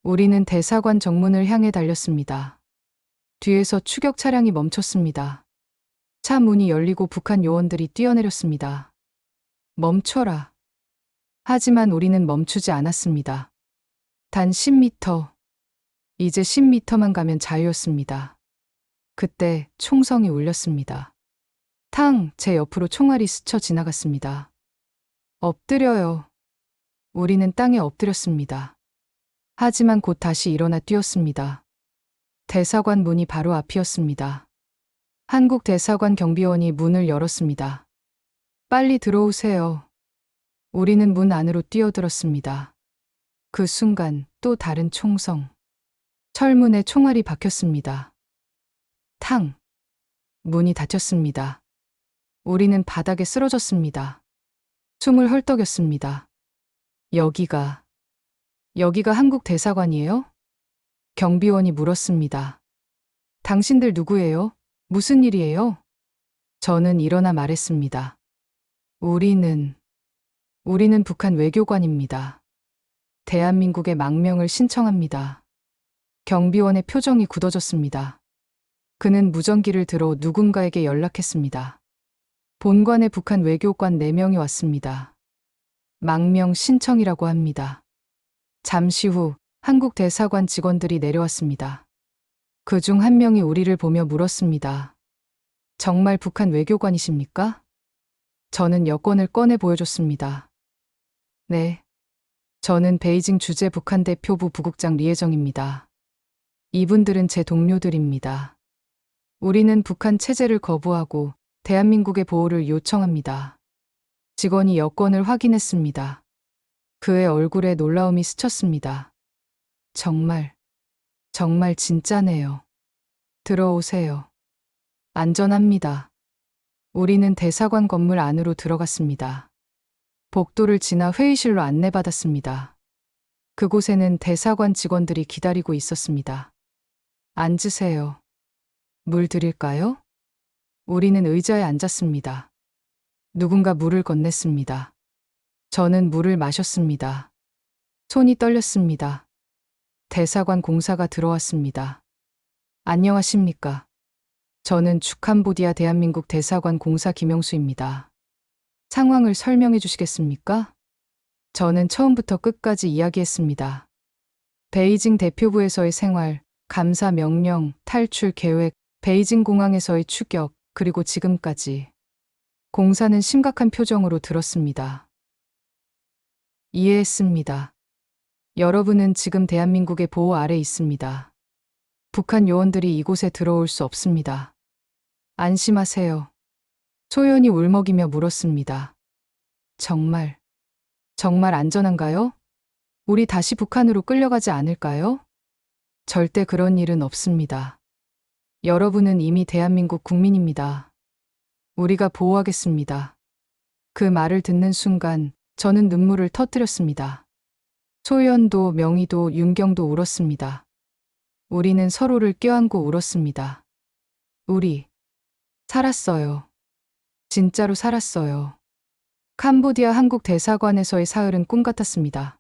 우리는 대사관 정문을 향해 달렸습니다. 뒤에서 추격 차량이 멈췄습니다. 차 문이 열리고 북한 요원들이 뛰어내렸습니다. 멈춰라. 하지만 우리는 멈추지 않았습니다. 단 10m. 이제 10m만 가면 자유였습니다. 그때 총성이 울렸습니다. 탕! 제 옆으로 총알이 스쳐 지나갔습니다. 엎드려요. 우리는 땅에 엎드렸습니다. 하지만 곧 다시 일어나 뛰었습니다. 대사관 문이 바로 앞이었습니다. 한국 대사관 경비원이 문을 열었습니다. 빨리 들어오세요. 우리는 문 안으로 뛰어들었습니다. 그 순간 또 다른 총성. 철문에 총알이 박혔습니다. 탕! 문이 닫혔습니다. 우리는 바닥에 쓰러졌습니다. 숨을 헐떡였습니다. 여기가 한국 대사관이에요? 경비원이 물었습니다. 당신들 누구예요? 무슨 일이에요? 저는 일어나 말했습니다. 우리는 북한 외교관입니다. 대한민국의 망명을 신청합니다. 경비원의 표정이 굳어졌습니다. 그는 무전기를 들어 누군가에게 연락했습니다. 본관에 북한 외교관 4명이 왔습니다. 망명 신청이라고 합니다. 잠시 후 한국 대사관 직원들이 내려왔습니다. 그중 한 명이 우리를 보며 물었습니다. 정말 북한 외교관이십니까? 저는 여권을 꺼내 보여줬습니다. 네. 저는 베이징 주재 북한 대표부 부국장 리혜정입니다. 이분들은 제 동료들입니다. 우리는 북한 체제를 거부하고 대한민국의 보호를 요청합니다. 직원이 여권을 확인했습니다. 그의 얼굴에 놀라움이 스쳤습니다. 정말 진짜네요. 들어오세요. 안전합니다. 우리는 대사관 건물 안으로 들어갔습니다. 복도를 지나 회의실로 안내받았습니다. 그곳에는 대사관 직원들이 기다리고 있었습니다. 앉으세요. 물 드릴까요? 우리는 의자에 앉았습니다. 누군가 물을 건넸습니다. 저는 물을 마셨습니다. 손이 떨렸습니다. 대사관 공사가 들어왔습니다. 안녕하십니까. 저는 주캄보디아 대한민국 대사관 공사 김영수입니다. 상황을 설명해 주시겠습니까? 저는 처음부터 끝까지 이야기했습니다. 베이징 대표부에서의 생활, 감사 명령, 탈출 계획, 베이징 공항에서의 추격, 그리고 지금까지. 공사는 심각한 표정으로 들었습니다. 이해했습니다. 여러분은 지금 대한민국의 보호 아래 있습니다. 북한 요원들이 이곳에 들어올 수 없습니다. 안심하세요. 소연이 울먹이며 물었습니다. 정말 안전한가요? 우리 다시 북한으로 끌려가지 않을까요? 절대 그런 일은 없습니다. 여러분은 이미 대한민국 국민입니다. 우리가 보호하겠습니다. 그 말을 듣는 순간 저는 눈물을 터뜨렸습니다. 소연도 명희도 윤경도 울었습니다. 우리는 서로를 껴안고 울었습니다. 우리 살았어요. 진짜로 살았어요. 캄보디아 한국 대사관에서의 사흘은 꿈 같았습니다.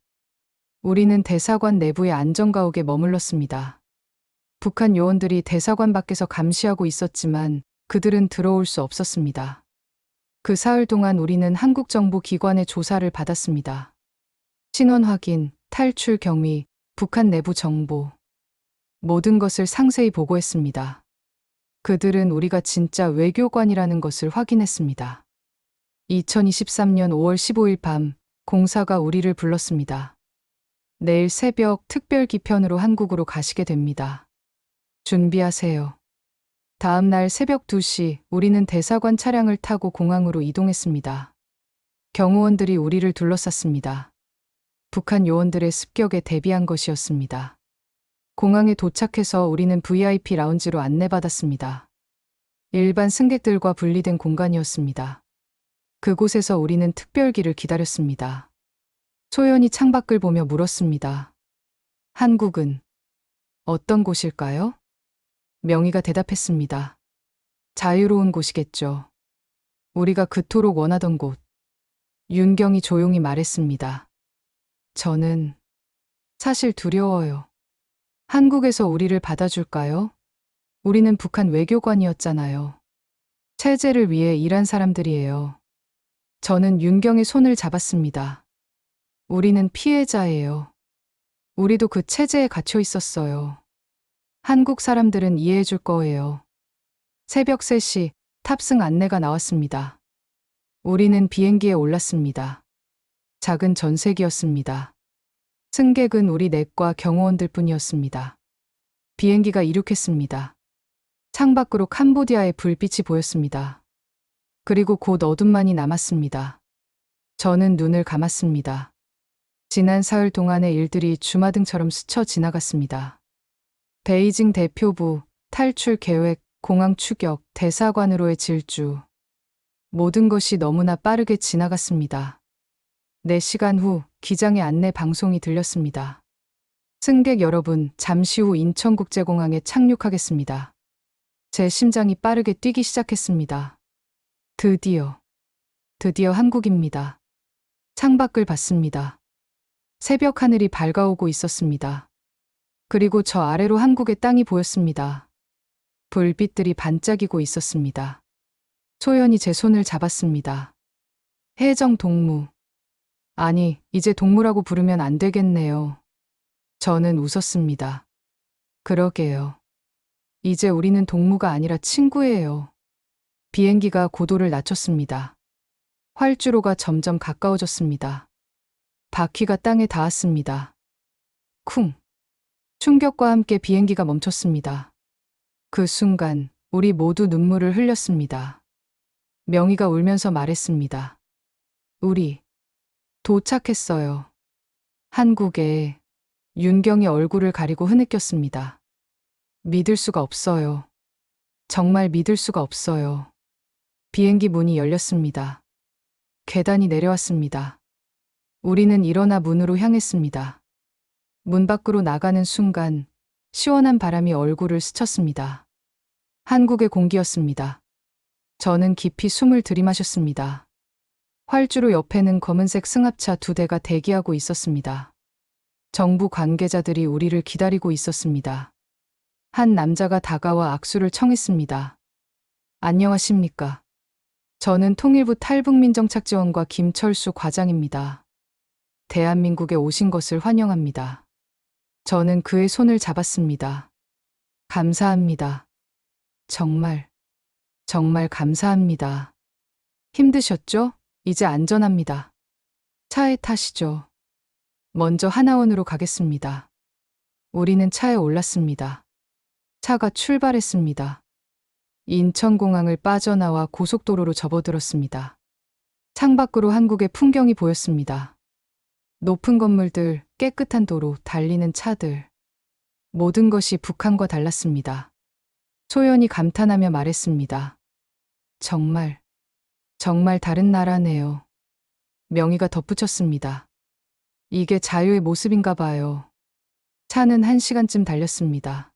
우리는 대사관 내부의 안전가옥에 머물렀습니다. 북한 요원들이 대사관 밖에서 감시하고 있었지만 그들은 들어올 수 없었습니다. 그 사흘 동안 우리는 한국 정부 기관의 조사를 받았습니다. 신원 확인, 탈출 경위, 북한 내부 정보. 모든 것을 상세히 보고했습니다. 그들은 우리가 진짜 외교관이라는 것을 확인했습니다. 2023년 5월 15일 밤 공사가 우리를 불렀습니다. 내일 새벽 특별 기편으로 한국으로 가시게 됩니다. 준비하세요. 다음 날 새벽 2시 우리는 대사관 차량을 타고 공항으로 이동했습니다. 경호원들이 우리를 둘러쌌습니다. 북한 요원들의 습격에 대비한 것이었습니다. 공항에 도착해서 우리는 VIP 라운지로 안내받았습니다. 일반 승객들과 분리된 공간이었습니다. 그곳에서 우리는 특별기를 기다렸습니다. 소연이 창밖을 보며 물었습니다. 한국은 어떤 곳일까요? 명희가 대답했습니다. 자유로운 곳이겠죠. 우리가 그토록 원하던 곳. 윤경이 조용히 말했습니다. 저는 사실 두려워요. 한국에서 우리를 받아줄까요? 우리는 북한 외교관이었잖아요. 체제를 위해 일한 사람들이에요. 저는 윤경의 손을 잡았습니다. 우리는 피해자예요. 우리도 그 체제에 갇혀 있었어요. 한국 사람들은 이해해 줄 거예요. 새벽 3시 탑승 안내가 나왔습니다. 우리는 비행기에 올랐습니다. 작은 전세기였습니다. 승객은 우리 넷과 경호원들 뿐이었습니다. 비행기가 이륙했습니다. 창밖으로 캄보디아의 불빛이 보였습니다. 그리고 곧 어둠만이 남았습니다. 저는 눈을 감았습니다. 지난 사흘 동안의 일들이 주마등처럼 스쳐 지나갔습니다. 베이징 대표부, 탈출 계획, 공항 추격, 대사관으로의 질주. 모든 것이 너무나 빠르게 지나갔습니다. 4시간 후 기장의 안내 방송이 들렸습니다. 승객 여러분, 잠시 후 인천국제공항에 착륙하겠습니다. 제 심장이 빠르게 뛰기 시작했습니다. 드디어 한국입니다. 창밖을 봤습니다. 새벽 하늘이 밝아오고 있었습니다. 그리고 저 아래로 한국의 땅이 보였습니다. 불빛들이 반짝이고 있었습니다. 소연이 제 손을 잡았습니다. 혜정 동무. 아니, 이제 동무라고 부르면 안 되겠네요. 저는 웃었습니다. 그러게요. 이제 우리는 동무가 아니라 친구예요. 비행기가 고도를 낮췄습니다. 활주로가 점점 가까워졌습니다. 바퀴가 땅에 닿았습니다. 쿵. 충격과 함께 비행기가 멈췄습니다. 그 순간 우리 모두 눈물을 흘렸습니다. 명희가 울면서 말했습니다. 우리 도착했어요. 한국에. 윤경이 얼굴을 가리고 흐느꼈습니다. 믿을 수가 없어요. 정말 믿을 수가 없어요. 비행기 문이 열렸습니다. 계단이 내려왔습니다. 우리는 일어나 문으로 향했습니다. 문 밖으로 나가는 순간 시원한 바람이 얼굴을 스쳤습니다. 한국의 공기였습니다. 저는 깊이 숨을 들이마셨습니다. 활주로 옆에는 검은색 승합차 2대가 대기하고 있었습니다. 정부 관계자들이 우리를 기다리고 있었습니다. 한 남자가 다가와 악수를 청했습니다. 안녕하십니까. 저는 통일부 탈북민정착지원과 김철수 과장입니다. 대한민국에 오신 것을 환영합니다. 저는 그의 손을 잡았습니다. 감사합니다. 정말 감사합니다. 힘드셨죠? 이제 안전합니다. 차에 타시죠. 먼저 하나원으로 가겠습니다. 우리는 차에 올랐습니다. 차가 출발했습니다. 인천공항을 빠져나와 고속도로로 접어들었습니다. 창밖으로 한국의 풍경이 보였습니다. 높은 건물들, 깨끗한 도로, 달리는 차들. 모든 것이 북한과 달랐습니다. 소연이 감탄하며 말했습니다. 정말 다른 나라네요. 명희가 덧붙였습니다. 이게 자유의 모습인가 봐요. 차는 1시간쯤 달렸습니다.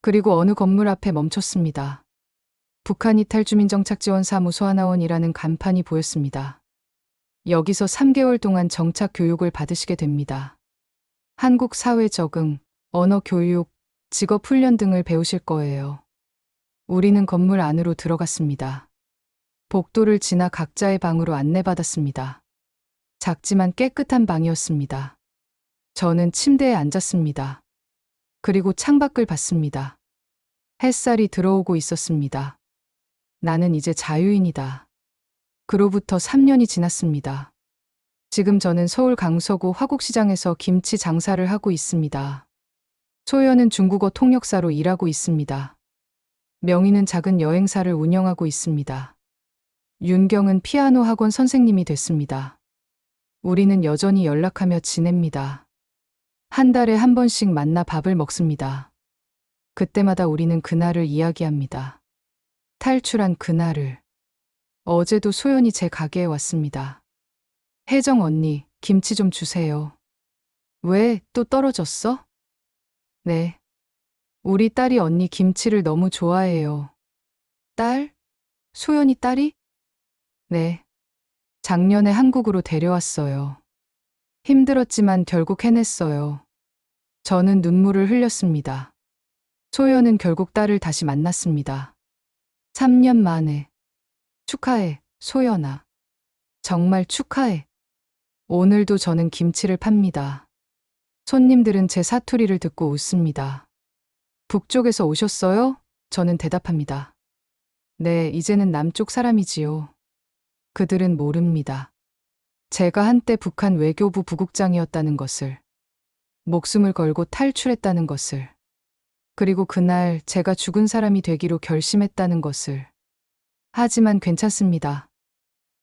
그리고 어느 건물 앞에 멈췄습니다. 북한 이탈주민정착지원 사무소 하나원이라는 간판이 보였습니다. 여기서 3개월 동안 정착 교육을 받으시게 됩니다. 한국 사회 적응, 언어 교육, 직업 훈련 등을 배우실 거예요. 우리는 건물 안으로 들어갔습니다. 복도를 지나 각자의 방으로 안내받았습니다. 작지만 깨끗한 방이었습니다. 저는 침대에 앉았습니다. 그리고 창밖을 봤습니다. 햇살이 들어오고 있었습니다. 나는 이제 자유인이다. 그로부터 3년이 지났습니다. 지금 저는 서울 강서구 화곡시장에서 김치 장사를 하고 있습니다. 소연은 중국어 통역사로 일하고 있습니다. 명희는 작은 여행사를 운영하고 있습니다. 윤경은 피아노 학원 선생님이 됐습니다. 우리는 여전히 연락하며 지냅니다. 한 달에 한 번씩 만나 밥을 먹습니다. 그때마다 우리는 그날을 이야기합니다. 탈출한 그날을. 어제도 소연이 제 가게에 왔습니다. 혜정 언니, 김치 좀 주세요. 왜, 또 떨어졌어? 네. 우리 딸이 언니 김치를 너무 좋아해요. 딸? 소연이 딸이? 네. 작년에 한국으로 데려왔어요. 힘들었지만 결국 해냈어요. 저는 눈물을 흘렸습니다. 소연은 결국 딸을 다시 만났습니다. 3년 만에. 축하해, 소연아. 정말 축하해. 오늘도 저는 김치를 팝니다. 손님들은 제 사투리를 듣고 웃습니다. 북쪽에서 오셨어요? 저는 대답합니다. 네, 이제는 남쪽 사람이지요. 그들은 모릅니다. 제가 한때 북한 외교부 부국장이었다는 것을, 목숨을 걸고 탈출했다는 것을, 그리고 그날 제가 죽은 사람이 되기로 결심했다는 것을. 하지만 괜찮습니다.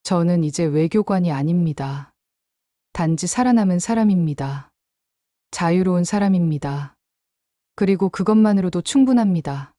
저는 이제 외교관이 아닙니다. 단지 살아남은 사람입니다. 자유로운 사람입니다. 그리고 그것만으로도 충분합니다.